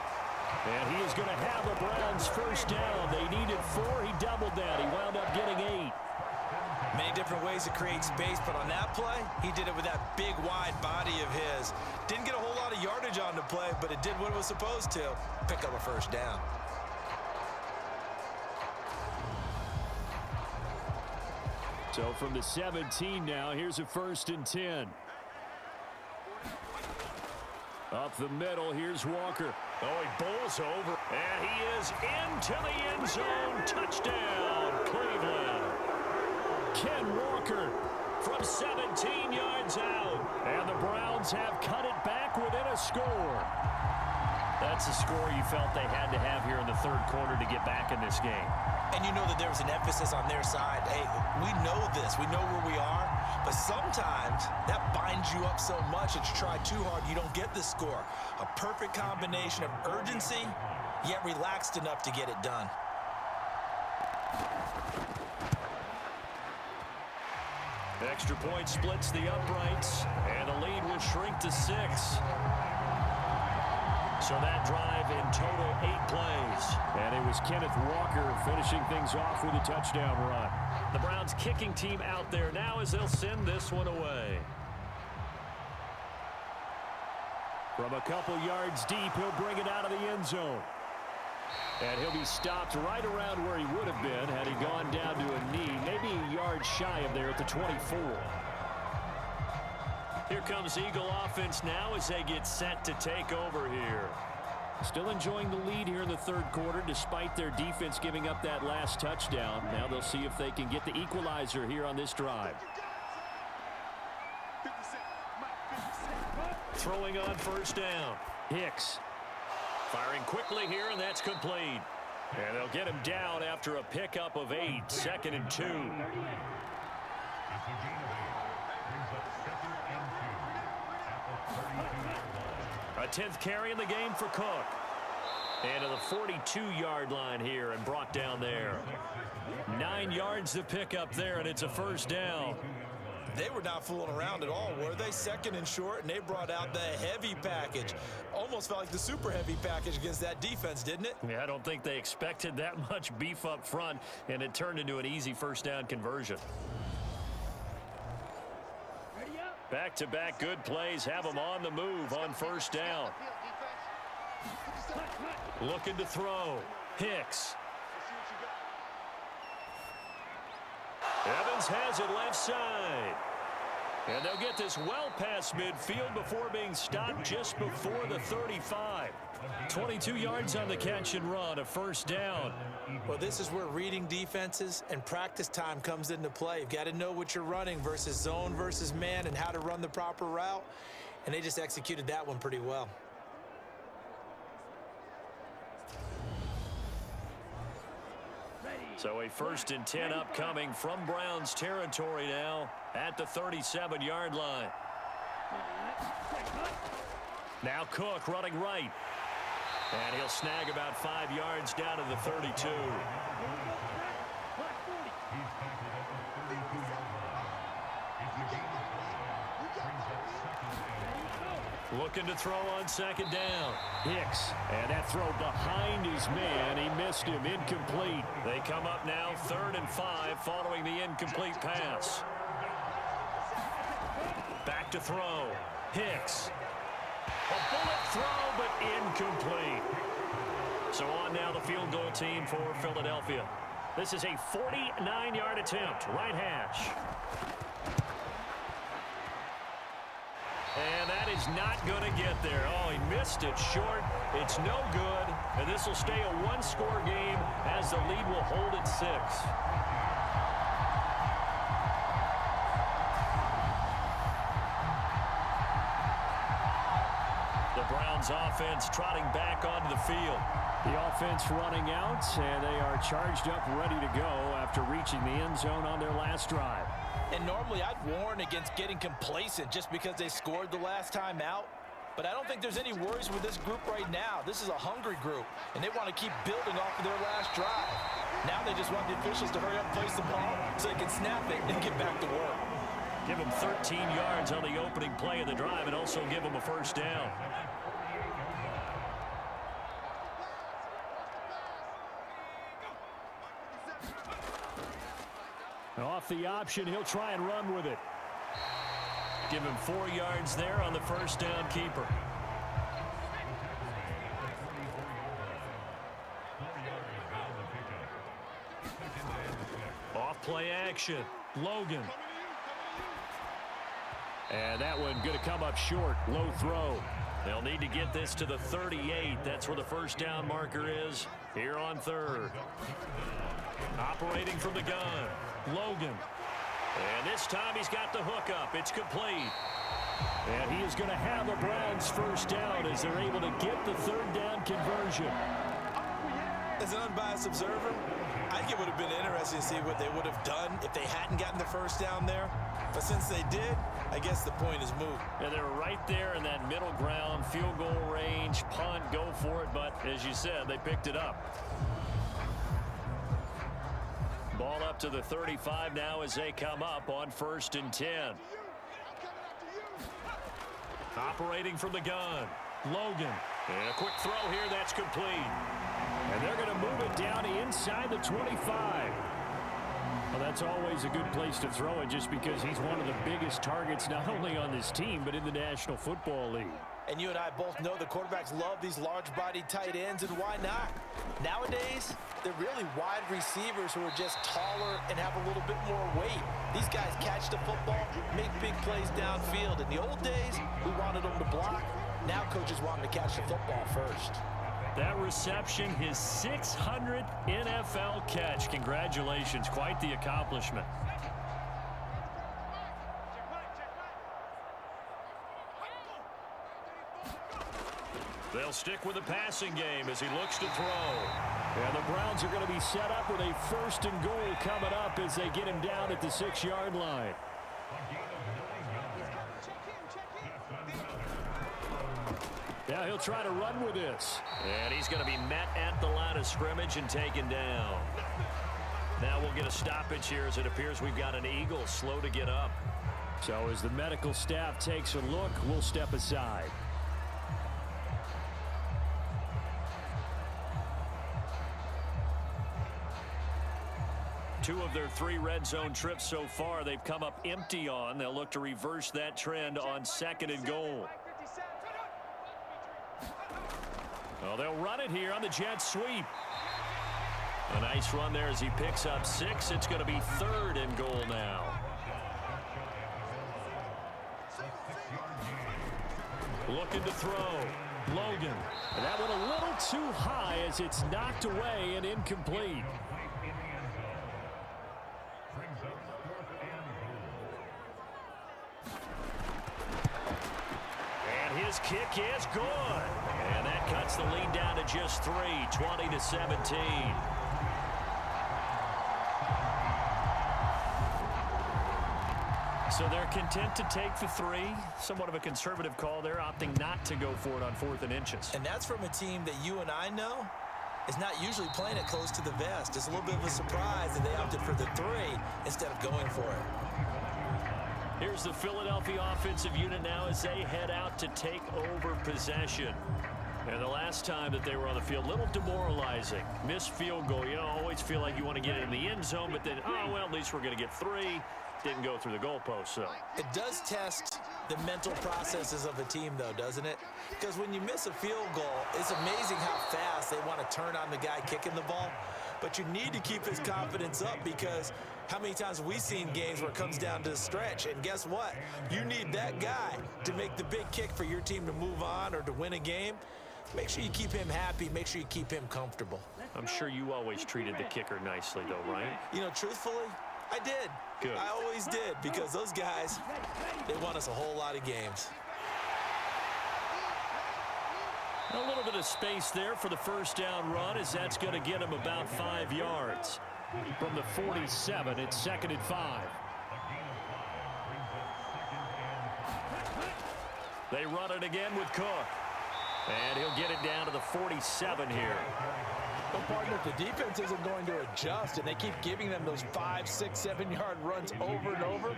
And he is going to have the Browns 1st down. They needed 4. He doubled that. He wound up getting 8. Many different ways to create space, but on that play, he did it with that big, wide body of his. Didn't get a whole lot of yardage on the play, but it did what it was supposed to. Pick up a 1st down. So from the 17 now, here's a 1st and 10. Up the middle, here's Walker. Oh, he bowls over, and he is into the end zone. Touchdown, Cleveland. Ken Walker from 17 yards out. And the Browns have cut it back within a score. That's a score you felt they had to have here in the 3rd quarter to get back in this game. And you know that there was an emphasis on their side. Hey, we know this. We know where we are. But sometimes that binds you up so much that you try too hard, you don't get the score. A perfect combination of urgency, yet relaxed enough to get it done. Extra point splits the uprights, and the lead will shrink to 6. So that drive in total 8 plays. And it was Kenneth Walker finishing things off with a touchdown run. The Browns kicking team out there now as they'll send this one away. From a couple yards deep, he'll bring it out of the end zone. And he'll be stopped right around where he would have been had he gone down to a knee, maybe a yard shy of there at the 24. Here comes Eagle offense now as they get set to take over here. Still enjoying the lead here in the 3rd quarter despite their defense giving up that last touchdown. Now they'll see if they can get the equalizer here on this drive. Throwing on 1st down. Hicks. Firing quickly here, and that's complete. And they'll get him down after a pickup of 8, 2nd and 2. A 10th carry in the game for Cook. And to the 42-yard line here and brought down there. 9 yards to pick up there, and it's a first down. They were not fooling around at all, were they? Second and short, and they brought out the heavy package. Almost felt like the super heavy package against that defense, didn't it? Yeah, I don't think they expected that much beef up front, and it turned into an easy first down conversion. Back-to-back good plays have them on the move on first down. Looking to throw. Hicks. Evans has it left side. And they'll get this well past midfield before being stopped just before the 35. 22 yards on the catch and run, a first down. Well, this is where reading defenses and practice time comes into play. You've got to know what you're running versus zone versus man and how to run the proper route. And they just executed that one pretty well. So a 1st and 10 upcoming from Browns territory now at the 37-yard line. Now Cook running right. And he'll snag about 5 yards down to the 32. Looking to throw on second down. Hicks. And that throw behind his man. He missed him. Incomplete. They come up now 3rd and 5 following the incomplete pass. Back to throw. Hicks. A bullet throw, but incomplete. So on now the field goal team for Philadelphia. This is a 49-yard attempt. Right hash. And that is not going to get there. Oh, he missed it short. It's no good. And this will stay a one-score game as the lead will hold at 6. The Browns offense trotting back onto the field. The offense running out, and they are charged up, ready to go after reaching the end zone on their last drive. And normally I'd warn against getting complacent just because they scored the last time out. But I don't think there's any worries with this group right now. This is a hungry group, and they want to keep building off of their last drive. Now they just want the officials to hurry up, place the ball, so they can snap it and get back to work. Give them 13 yards on the opening play of the drive and also give them a first down. Off the option, he'll try and run with it. Give him 4 yards there on the first down keeper. Off play action. Logan. And that one going to come up short. Low throw. They'll need to get this to the 38. That's where the first down marker is here on 3rd. Operating from the gun. Logan. And this time he's got the hook up. It's complete. And he is going to have a Browns first down as they're able to get the 3rd down conversion. As an unbiased observer, I think it would have been interesting to see what they would have done if they hadn't gotten the first down there. But since they did, I guess the point is moot. And they're right there in that middle ground, field goal range, punt, go for it. But as you said, they picked it up. Ball up to the 35 now as they come up on 1st and 10. Operating from the gun. Logan. And a quick throw here, that's complete. And they're going to move it down inside the 25. Well, that's always a good place to throw it just because he's one of the biggest targets not only on this team but in the National Football League. And you and I both know the quarterbacks love these large-bodied tight ends, and why not? Nowadays, they're really wide receivers who are just taller and have a little bit more weight. These guys catch the football, make big plays downfield. In the old days, we wanted them to block. Now coaches want them to catch the football first. That reception, his 600th NFL catch. Congratulations, quite the accomplishment. They'll stick with the passing game as he looks to throw. And the Browns are going to be set up with a 1st and goal coming up as they get him down at the 6-yard line. Now he'll try to run with this. And he's going to be met of scrimmage and taken down. Now we'll get a stoppage here as it appears we've got an Eagle slow to get up. So as the medical staff takes a look, we'll step aside. Two of their 3 red zone trips so far, they've come up empty on. They'll look to reverse that trend on 2nd and goal. Well, they'll run it here on the jet sweep. A nice run there as he picks up 6. It's going to be 3rd and goal now. Looking to throw. Logan. And that went a little too high as it's knocked away and incomplete. And his kick is good. And that cuts the lead down to just 3, 20-17. So they're content to take the 3. Somewhat of a conservative call there, opting not to go for it on 4th and inches. And that's from a team that you and I know is not usually playing it close to the vest. It's a little bit of a surprise that they opted for the 3 instead of going for it. Here's the Philadelphia offensive unit now as they head out to take over possession. And the last time that they were on the field, a little demoralizing. Missed field goal. You always feel like you want to get it in the end zone, but then, oh, well, at least we're going to get 3. Didn't go through the goalpost, so. It does test the mental processes of a team, though, doesn't it? Because when you miss a field goal, it's amazing how fast they want to turn on the guy kicking the ball. But you need to keep his confidence up because how many times have we seen games where it comes down to a stretch? And guess what? You need that guy to make the big kick for your team to move on or to win a game. Make sure you keep him happy. Make sure you keep him comfortable. I'm sure you always treated the kicker nicely, though, right? You know, truthfully, I did. Good. I always did because those guys, they won us a whole lot of games. A little bit of space there for the first down run as that's going to get him about 5 yards. From the 47, it's 2nd and 5. They run it again with Cook. And he'll get it down to the 47 here. But partner, if the defense isn't going to adjust and they keep giving them those 5, 6, 7-yard runs over and over,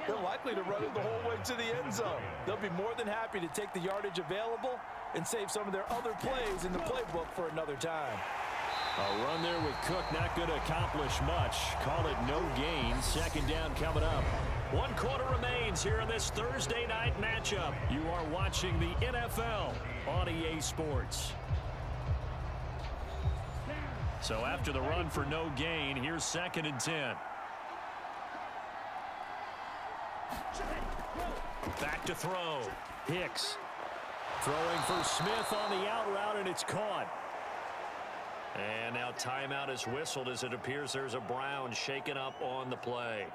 they're likely to run it the whole way to the end zone. They'll be more than happy to take the yardage available and save some of their other plays in the playbook for another time. A run there with Cook, not going to accomplish much. Call it no gain. 2nd down coming up. 1 quarter remains here in this Thursday night matchup. You are watching the NFL on EA Sports. So after the run for no gain, here's 2nd and 10. Back to throw. Hicks throwing for Smith on the out route, and it's caught. And now timeout is whistled as it appears there's a Brown shaken up on the play.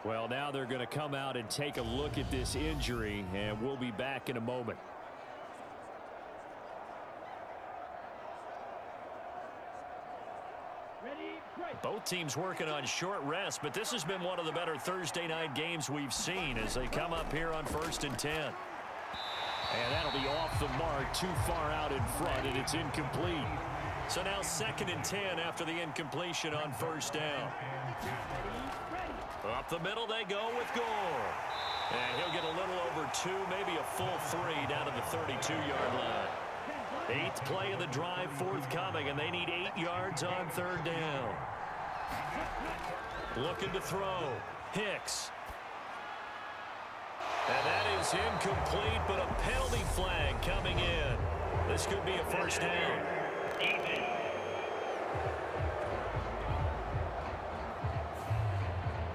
Well, now they're going to come out and take a look at this injury, and we'll be back in a moment. Both teams working on short rest, but this has been one of the better Thursday night games we've seen as they come up here on 1st and 10. And that'll be off the mark, too far out in front, and it's incomplete. So now 2nd and 10 after the incompletion on 1st down. Up the middle they go with Gore. And he'll get a little over 2, maybe a full 3 down to the 32-yard line. 8th play of the drive forthcoming, and they need 8 yards on 3rd down. Looking to throw. Hicks. And that is incomplete, but a penalty flag coming in. This could be a 1st down.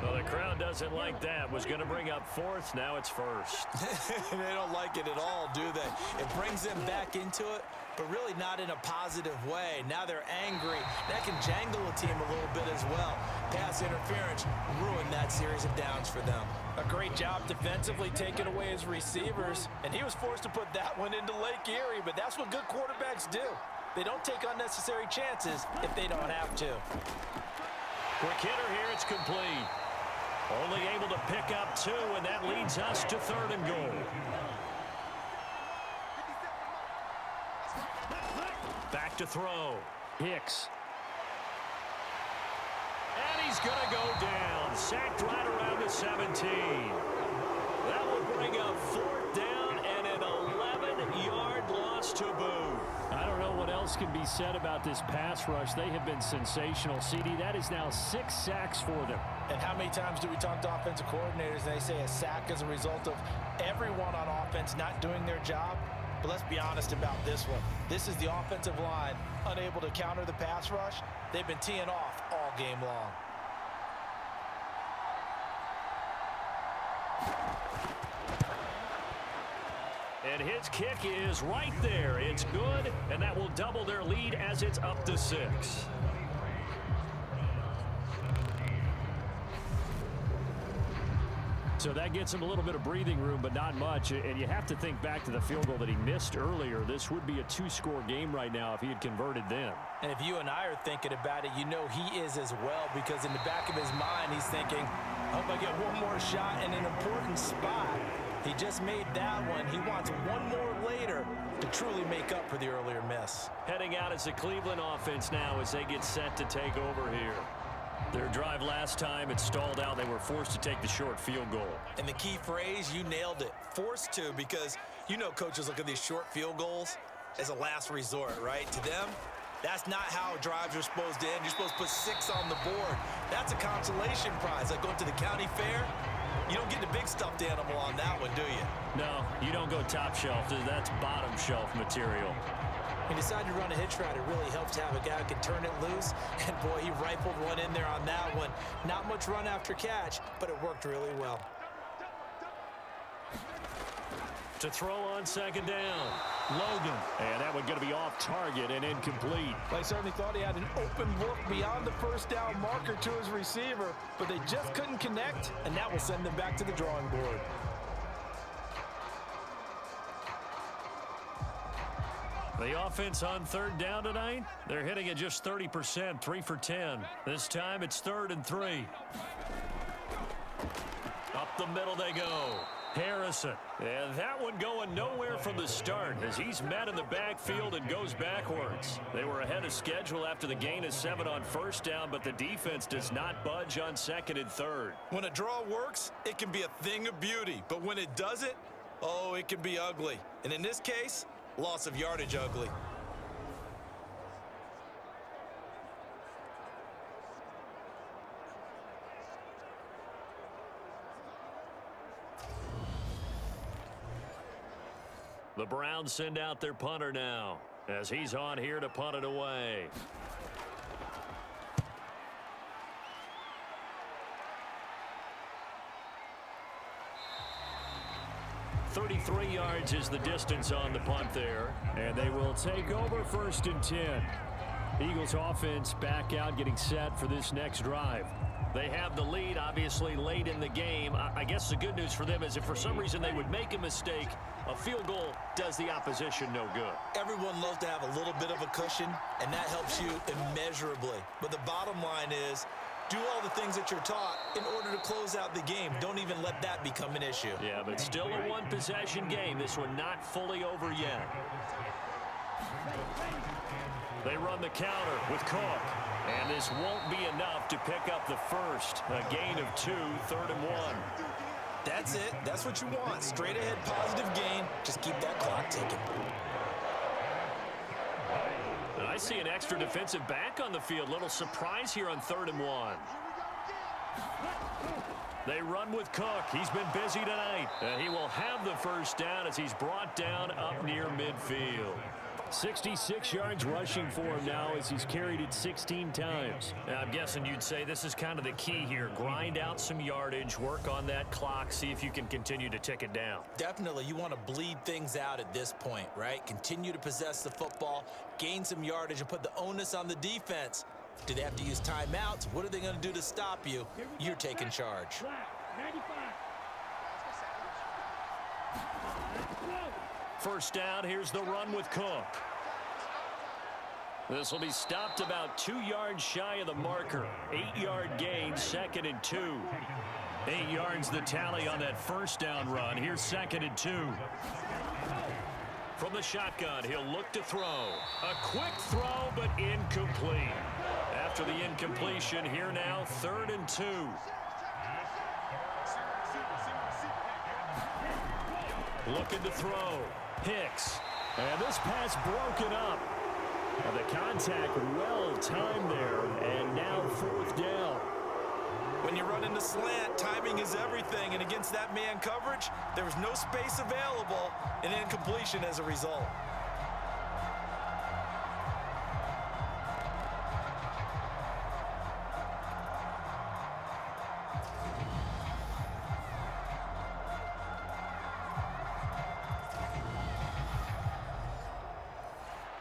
Well, the crowd doesn't like that. Was going to bring up 4th. Now it's 1st. They don't like it at all, do they? It brings them back into it, but really not in a positive way. Now they're angry. That can jangle a team a little bit as well. Pass interference ruined that series of downs for them. A great job defensively taking away his receivers, and he was forced to put that one into Lake Erie, but that's what good quarterbacks do. They don't take unnecessary chances if they don't have to. Quick hitter here, it's complete. Only able to pick up 2, and that leads us to 3rd and goal. Back to throw. Hicks. And he's going to go down. Sacked right around the 17. That will bring up 4th down and an 11-yard loss to boot. I don't know what else can be said about this pass rush. They have been sensational. CD, that is now 6 sacks for them. And how many times do we talk to offensive coordinators and they say a sack is a result of everyone on offense not doing their job? But let's be honest about this one. This is the offensive line unable to counter the pass rush. They've been teeing off all game long. And his kick is right there. It's good, and that will double their lead as it's up to 6. So that gives him a little bit of breathing room, but not much. And you have to think back to the field goal that he missed earlier. This would be a 2-score game right now if he had converted then. And if you and I are thinking about it, you know he is as well, because in the back of his mind, he's thinking, I hope I get one more shot in an important spot. He just made that one. He wants one more later to truly make up for the earlier miss. Heading out as the Cleveland offense now as they get set to take over here. Their drive last time, it stalled out. They were forced to take the short field goal. And the key phrase, you nailed it. Forced to, because you know coaches look at these short field goals as a last resort, right? To them, that's not how drives are supposed to end. You're supposed to put 6 on the board. That's a consolation prize. Like going to the county fair, you don't get the big stuffed animal on that one, do you? No, you don't go top shelf. That's bottom shelf material. He decided to run a hitch route. It really helps to have a guy who can turn it loose. And, boy, he rifled one in there on that one. Not much run after catch, but it worked really well. To throw on 2nd down, Logan. And that one going to be off target and incomplete. They certainly thought he had an open look beyond the 1st down marker to his receiver, but they just couldn't connect, and that will send them back to the drawing board. The offense on 3rd down tonight, they're hitting at just 30%, 3 for 10. This time it's 3rd and 3. Up the middle they go. Harrison. And that one going nowhere from the start as he's met in the backfield and goes backwards. They were ahead of schedule after the gain of 7 on 1st down, but the defense does not budge on 2nd and 3rd. When a draw works, it can be a thing of beauty. But when it doesn't, oh, it can be ugly. And in this case, loss of yardage ugly. The Browns send out their punter now as he's on here to punt it away. .33 yards is the distance on the punt there, and they will take over 1st and 10. Eagles offense back out getting set for this next drive. They have the lead, obviously, late in the game. I guess the good news for them is if for some reason they would make a mistake, a field goal does the opposition no good. Everyone loves to have a little bit of a cushion, and that helps you immeasurably. But the bottom line is, do all the things that you're taught in order to close out the game. Don't even let that become an issue. Yeah, but still a one-possession game. This one not fully over yet. They run the counter with Cook. And this won't be enough to pick up the first. A gain of 2, 3rd and 1. That's it. That's what you want. Straight ahead positive gain. Just keep that clock ticking. I see an extra defensive back on the field. Little surprise here on 3rd and 1. They run with Cook. He's been busy tonight. And he will have the first down as he's brought down up near midfield. 66 yards rushing for him now as he's carried it 16 times. I'm guessing you'd say this is kind of the key here. Grind out some yardage, work on that clock, see if you can continue to tick it down. Definitely, you want to bleed things out at this point, right? Continue to possess the football, gain some yardage, and put the onus on the defense. Do they have to use timeouts? What are they going to do to stop you? You're taking charge. 95. First down, here's the run with Cook. This will be stopped about 2 yards shy of the marker. 8-yard gain, 2nd and 2. 8 yards the tally on that first down run. Here's 2nd and 2. From the shotgun, he'll look to throw. A quick throw, but incomplete. after the incompletion. Here now, 3rd and 2. Looking to throw. Hicks. And this pass broken up. And the contact well timed there. And now 4th down. When you run into slant, timing is everything. And against that man coverage, there was no space available, and incompletion as a result.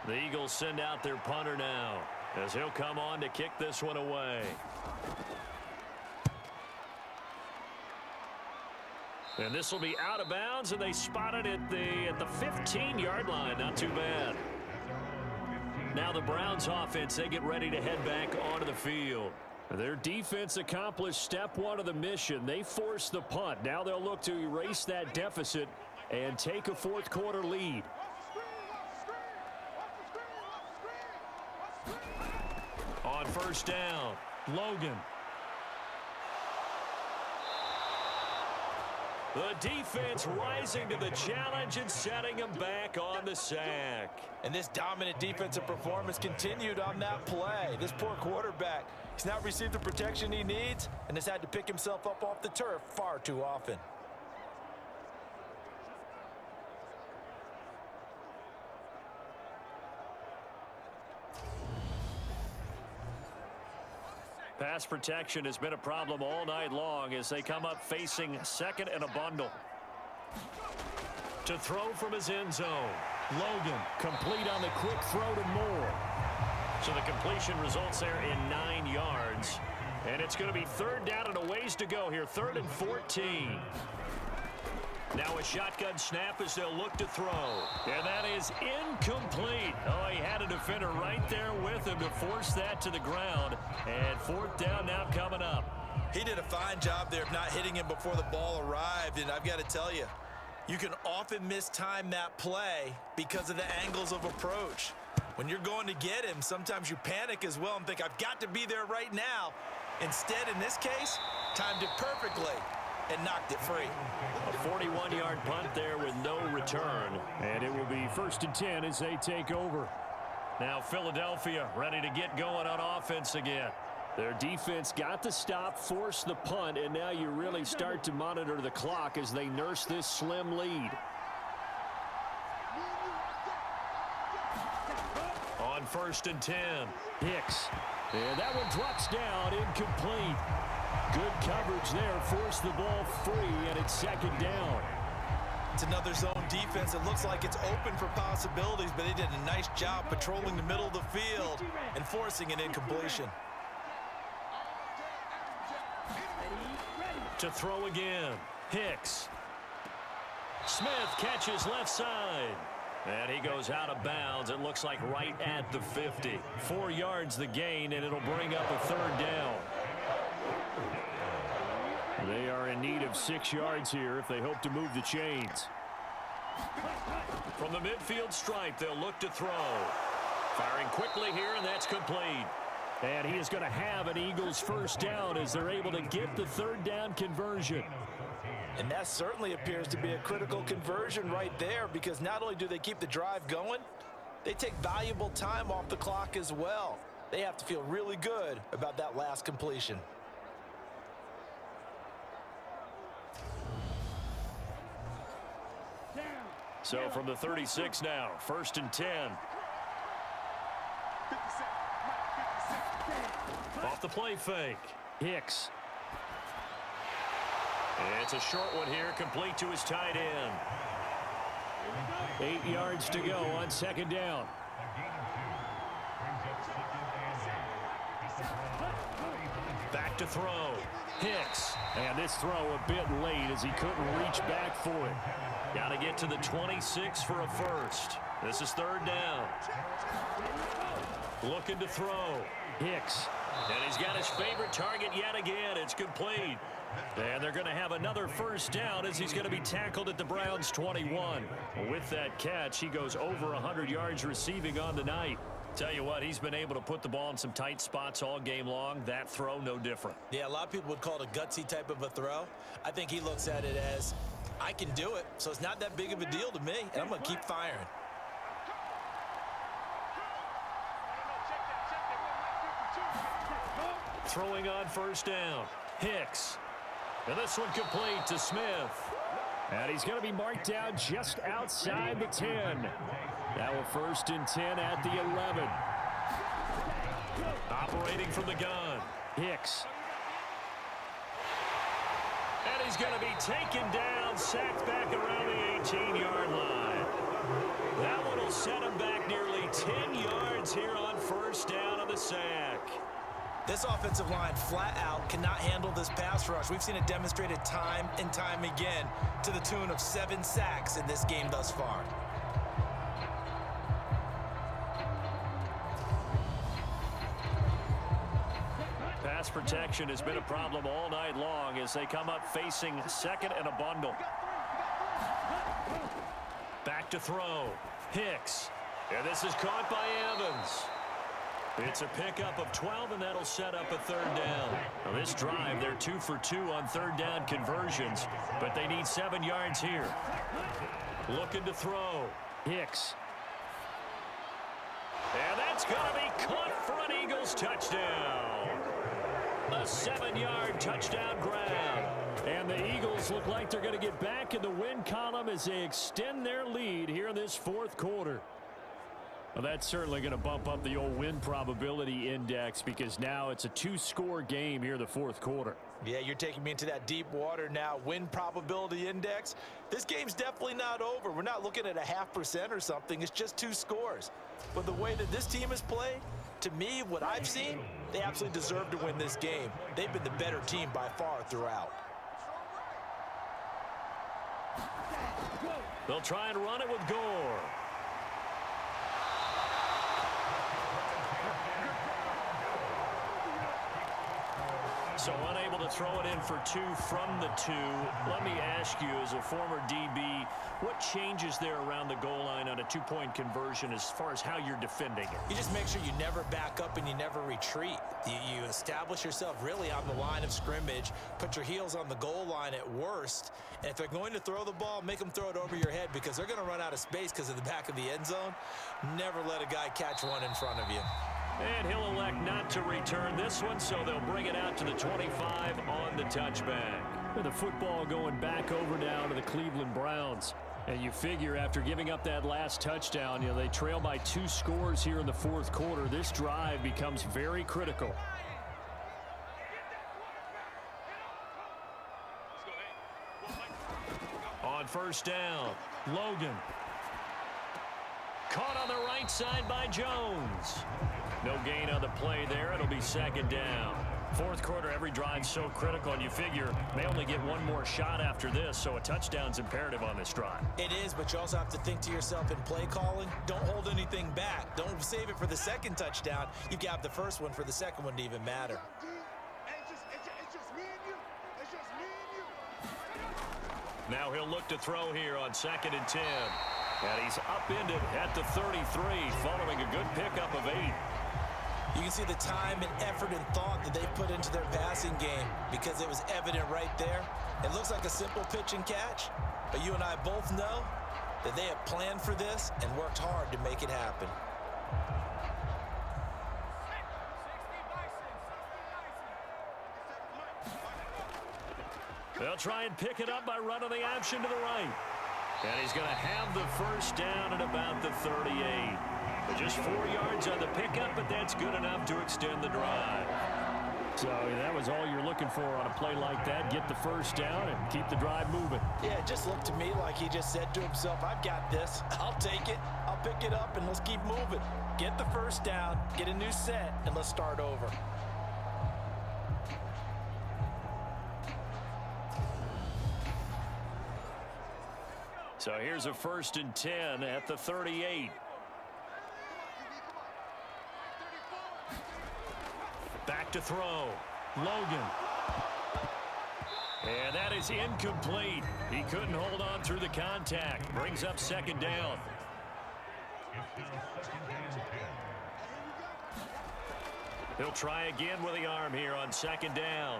The Eagles send out their punter now as he'll come on to kick this one away. And this will be out of bounds, and they spot it at the 15-yard line. Not too bad. Now the Browns offense, they get ready to head back onto the field. Their defense accomplished step 1 of the mission. They forced the punt. Now they'll look to erase that deficit and take a 4th quarter lead. On 1st down, Logan. The defense rising to the challenge and setting him back on the sack. And this dominant defensive performance continued on that play. This poor quarterback, he's not received the protection he needs and has had to pick himself up off the turf far too often. Pass protection has been a problem all night long as they come up facing 2nd and a bundle. To throw from his end zone. Logan complete on the quick throw to Moore. So the completion results there in 9 yards. And it's going to be 3rd down and a ways to go here. 3rd and 14. Now a shotgun snap as they'll look to throw. And that is incomplete. Oh, he had a defender right there with him to force that to the ground. And 4th down now coming up. He did a fine job there of not hitting him before the ball arrived. And I've got to tell you, you can often mistime that play because of the angles of approach. When you're going to get him, sometimes you panic as well and think, I've got to be there right now. Instead, in this case, timed it perfectly and knocked it free. A 41-yard punt there with no return. And it will be 1st and 10 as they take over. Now Philadelphia ready to get going on offense again. Their defense got the stop, forced the punt, and now you really start to monitor the clock as they nurse this slim lead. On 1st and 10. Hicks. And that one drops down, incomplete. Good coverage there, forced the ball free, and it's 2nd down. It's another zone defense. It looks like it's open for possibilities, but they did a nice job patrolling the middle of the field and forcing an incompletion. To throw again. Hicks. Smith catches left side. And he goes out of bounds. It looks like right at the 50. 4 yards the gain, and it'll bring up a 3rd down. They are in need of 6 yards here if they hope to move the chains. From the midfield stripe, they'll look to throw. Firing quickly here, and that's complete. And he is going to have an Eagles 1st down as they're able to get the 3rd down conversion. And that certainly appears to be a critical conversion right there, because not only do they keep the drive going, they take valuable time off the clock as well. They have to feel really good about that last completion. So from the 36 now, 1st and 10. Off the play fake. Hicks. It's a short one here, complete to his tight end. 8 yards to go on 2nd down. Back to throw. Hicks. And this throw a bit late as he couldn't reach back for it. Got to get to the 26 for a 1st. This is 3rd down. Looking to throw. Hicks. And he's got his favorite target yet again. It's complete. And they're going to have another 1st down as he's going to be tackled at the Browns' 21. With that catch, he goes over 100 yards receiving on the night. Tell you what, he's been able to put the ball in some tight spots all game long. That throw, no different. Yeah, a lot of people would call it a gutsy type of a throw. I think he looks at it as, I can do it, so it's not that big of a deal to me, and I'm going to keep firing. Throwing on first down. Hicks. And this one complete to Smith. And he's going to be marked down just outside the 10. Now a 1st and 10 at the 11. Operating from the gun. Hicks. And he's going to be taken down, sacked back around the 18-yard line. That one will set him back nearly 10 yards here on first down of the sack. This offensive line flat out cannot handle this pass rush. We've seen it demonstrated time and time again to the tune of 7 sacks in this game thus far. Pass protection has been a problem all night long as they come up facing second and a bundle. Back to throw. Hicks. And this is caught by Evans. It's a pickup of 12, and that'll set up a 3rd down. Now this drive, they're 2 for 2 on 3rd down conversions, but they need 7 yards here. Looking to throw. Hicks. And that's going to be caught for an Eagles touchdown. A 7-yard touchdown grab. And the Eagles look like they're going to get back in the win column as they extend their lead here in this 4th quarter. Well, that's certainly going to bump up the old win probability index because now it's a 2-score game here in the 4th quarter. Yeah, you're taking me into that deep water now. Win probability index. This game's definitely not over. We're not looking at a 0.5% or something. It's just 2 scores. But the way that this team has played, to me, what I've seen, they absolutely deserve to win this game. They've been the better team by far throughout. They'll try and run it with Gore. So unable to throw it in for 2 from the 2. Let me ask you, as a former DB, what changes there around the goal line on a 2-point conversion as far as how you're defending it? You just make sure you never back up and you never retreat. You establish yourself really on the line of scrimmage, put your heels on the goal line at worst, and if they're going to throw the ball, make them throw it over your head because they're going to run out of space because of the back of the end zone. Never let a guy catch one in front of you. And he'll elect not to return this one, so they'll bring it out to the 25 on the touchback. And the football going back over now to the Cleveland Browns. And you figure after giving up that last touchdown, they trail by 2 scores here in the 4th quarter. This drive becomes very critical. On first down, Logan. Caught on the right side by Jones. No gain on the play there. It'll be 2nd down. 4th quarter, every drive so critical, and you figure they only get one more shot after this, so a touchdown's imperative on this drive. It is, but you also have to think to yourself in play calling, don't hold anything back. Don't save it for the 2nd touchdown. You can have the 1st one for the 2nd one to even matter. Now he'll look to throw here on 2nd and 10. And he's upended at the 33 following a good pickup of 8. You can see the time and effort and thought that they put into their passing game because it was evident right there. It looks like a simple pitch and catch, but you and I both know that they have planned for this and worked hard to make it happen. They'll try and pick it up by running the option to the right. And he's going to have the 1st down at about the 38. But just 4 yards on the pickup, but that's good enough to extend the drive. So that was all you're looking for on a play like that. Get the 1st down and keep the drive moving. Yeah, it just looked to me like he just said to himself, I've got this. I'll take it. I'll pick it up, and let's keep moving. Get the 1st down, get a new set, and let's start over. So here's a 1st and 10 at the 38. Back to throw. Logan. And that is incomplete. He couldn't hold on through the contact. Brings up 2nd down. He'll try again with the arm here on second down.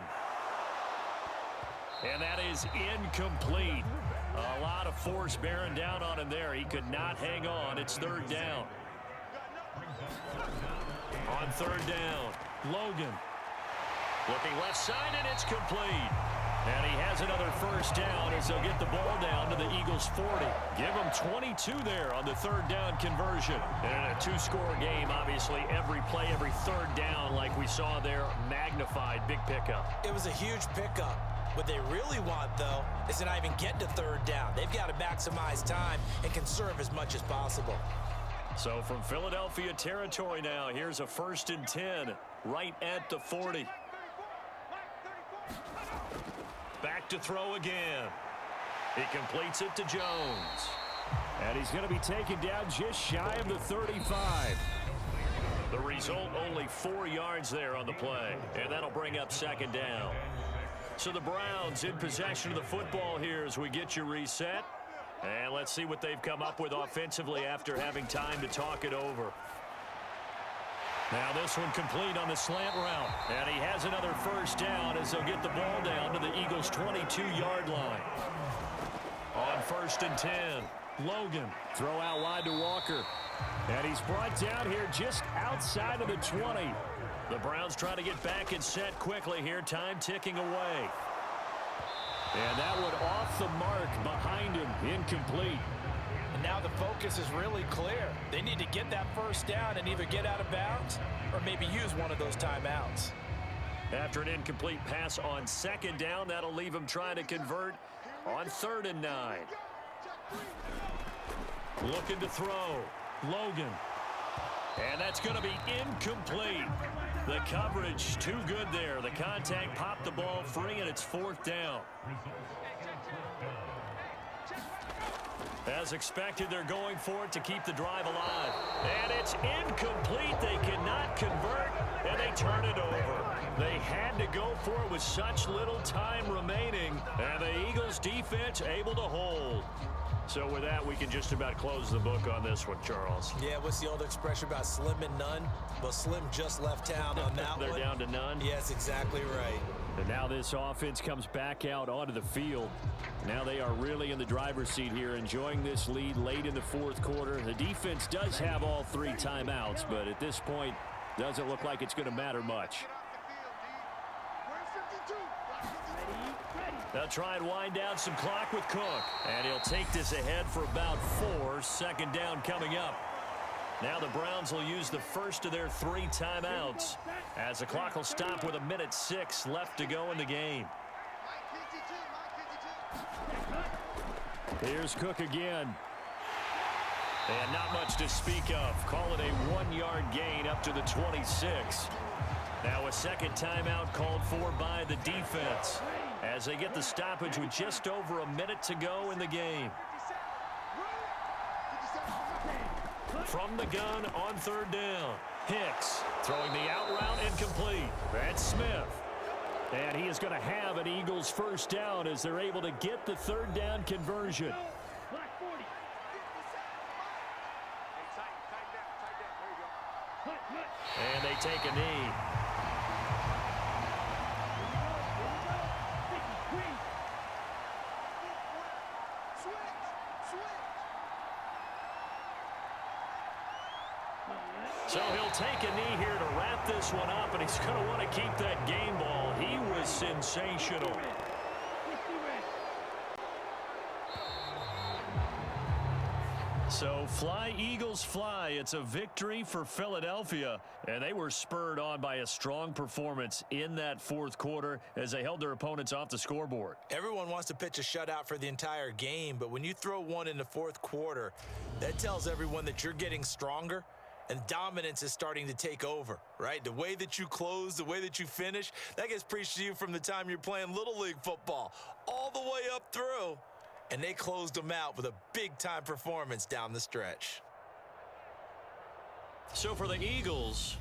And that is incomplete. A lot of force bearing down on him there. He could not hang on. It's third down. On third down, Logan. Looking left side, and it's complete. And he has another first down as they'll get the ball down to the Eagles' 40. Give them 22 there on the third down conversion. And in a two-score game, obviously, every play, every third down, like we saw there, magnified. Big pickup. It was a huge pickup. What they really want, though, is to not even get to third down. They've got to maximize time and conserve as much as possible. So from Philadelphia territory now, here's a 1st and 10 right at the 40. Back to throw again. He completes it to Jones. And he's going to be taken down just shy of the 35. The result, only 4 yards there on the play. And that'll bring up second down. So the Browns in possession of the football here as we get you reset. And let's see what they've come up with offensively after having time to talk it over. Now this one complete on the slant route. And he has another first down as they'll get the ball down to the Eagles' 22-yard line. On 1st and 10, Logan. Throw out wide to Walker. And he's brought down here just outside of the 20. The Browns try to get back and set quickly here. Time ticking away. And that one off the mark behind him. Incomplete. And now the focus is really clear. They need to get that first down and either get out of bounds or maybe use one of those timeouts. After an incomplete pass on second down, that'll leave him trying to convert on 3rd and 9. Looking to throw. Logan. And that's going to be incomplete. The coverage too good there. The contact popped the ball free, and it's 4th down. As expected, they're going for it to keep the drive alive. And it's incomplete. They cannot convert, and they turn it over. They had to go for it with such little time remaining, and the Eagles defense able to hold. So with that, we can just about close the book on this one, Charles. Yeah, what's the old expression about slim and none? Well, Slim just left town on that They're one. down to none? Yes, exactly right. And now this offense comes back out onto the field. Now they are really in the driver's seat here, enjoying this lead late in the 4th quarter. The defense does have all 3 timeouts, but at this point, doesn't look like it's going to matter much. They'll try and wind down some clock with Cook. And he'll take this ahead for about 4. 2nd down coming up. Now the Browns will use the first of their 3 timeouts as the clock will stop with 1:06 left to go in the game. Here's Cook again. And not much to speak of. Call it a 1-yard gain up to the 26. Now a second timeout called for by the defense as they get the stoppage with just over a minute to go in the game. From the gun on 3rd down. Hicks throwing the out route incomplete. That's Smith. And he is going to have an Eagles first down as they're able to get the 3rd down conversion. And they take a knee. So he'll take a knee here to wrap this one up, and he's going to want to keep that game ball. He was sensational. So fly, Eagles, fly. It's a victory for Philadelphia, and they were spurred on by a strong performance in that 4th quarter as they held their opponents off the scoreboard. Everyone wants to pitch a shutout for the entire game, but when you throw one in the 4th quarter, that tells everyone that you're getting stronger and dominance is starting to take over, right? The way that you close, the way that you finish, that gets preached to you from the time you're playing Little League football all the way up through. And they closed them out with a big-time performance down the stretch. So for the Eagles,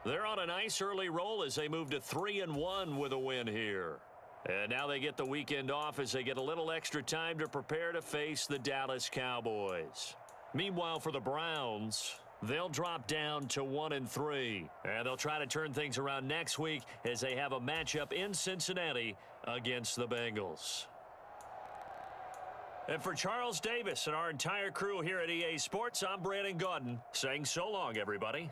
they're on a nice early roll as they move to 3-1 with a win here. And now they get the weekend off as they get a little extra time to prepare to face the Dallas Cowboys. Meanwhile, for the Browns, They'll drop down to 1-3. And they'll try to turn things around next week as they have a matchup in Cincinnati against the Bengals. And for Charles Davis and our entire crew here at EA Sports, I'm Brandon Gaudin saying so long, everybody.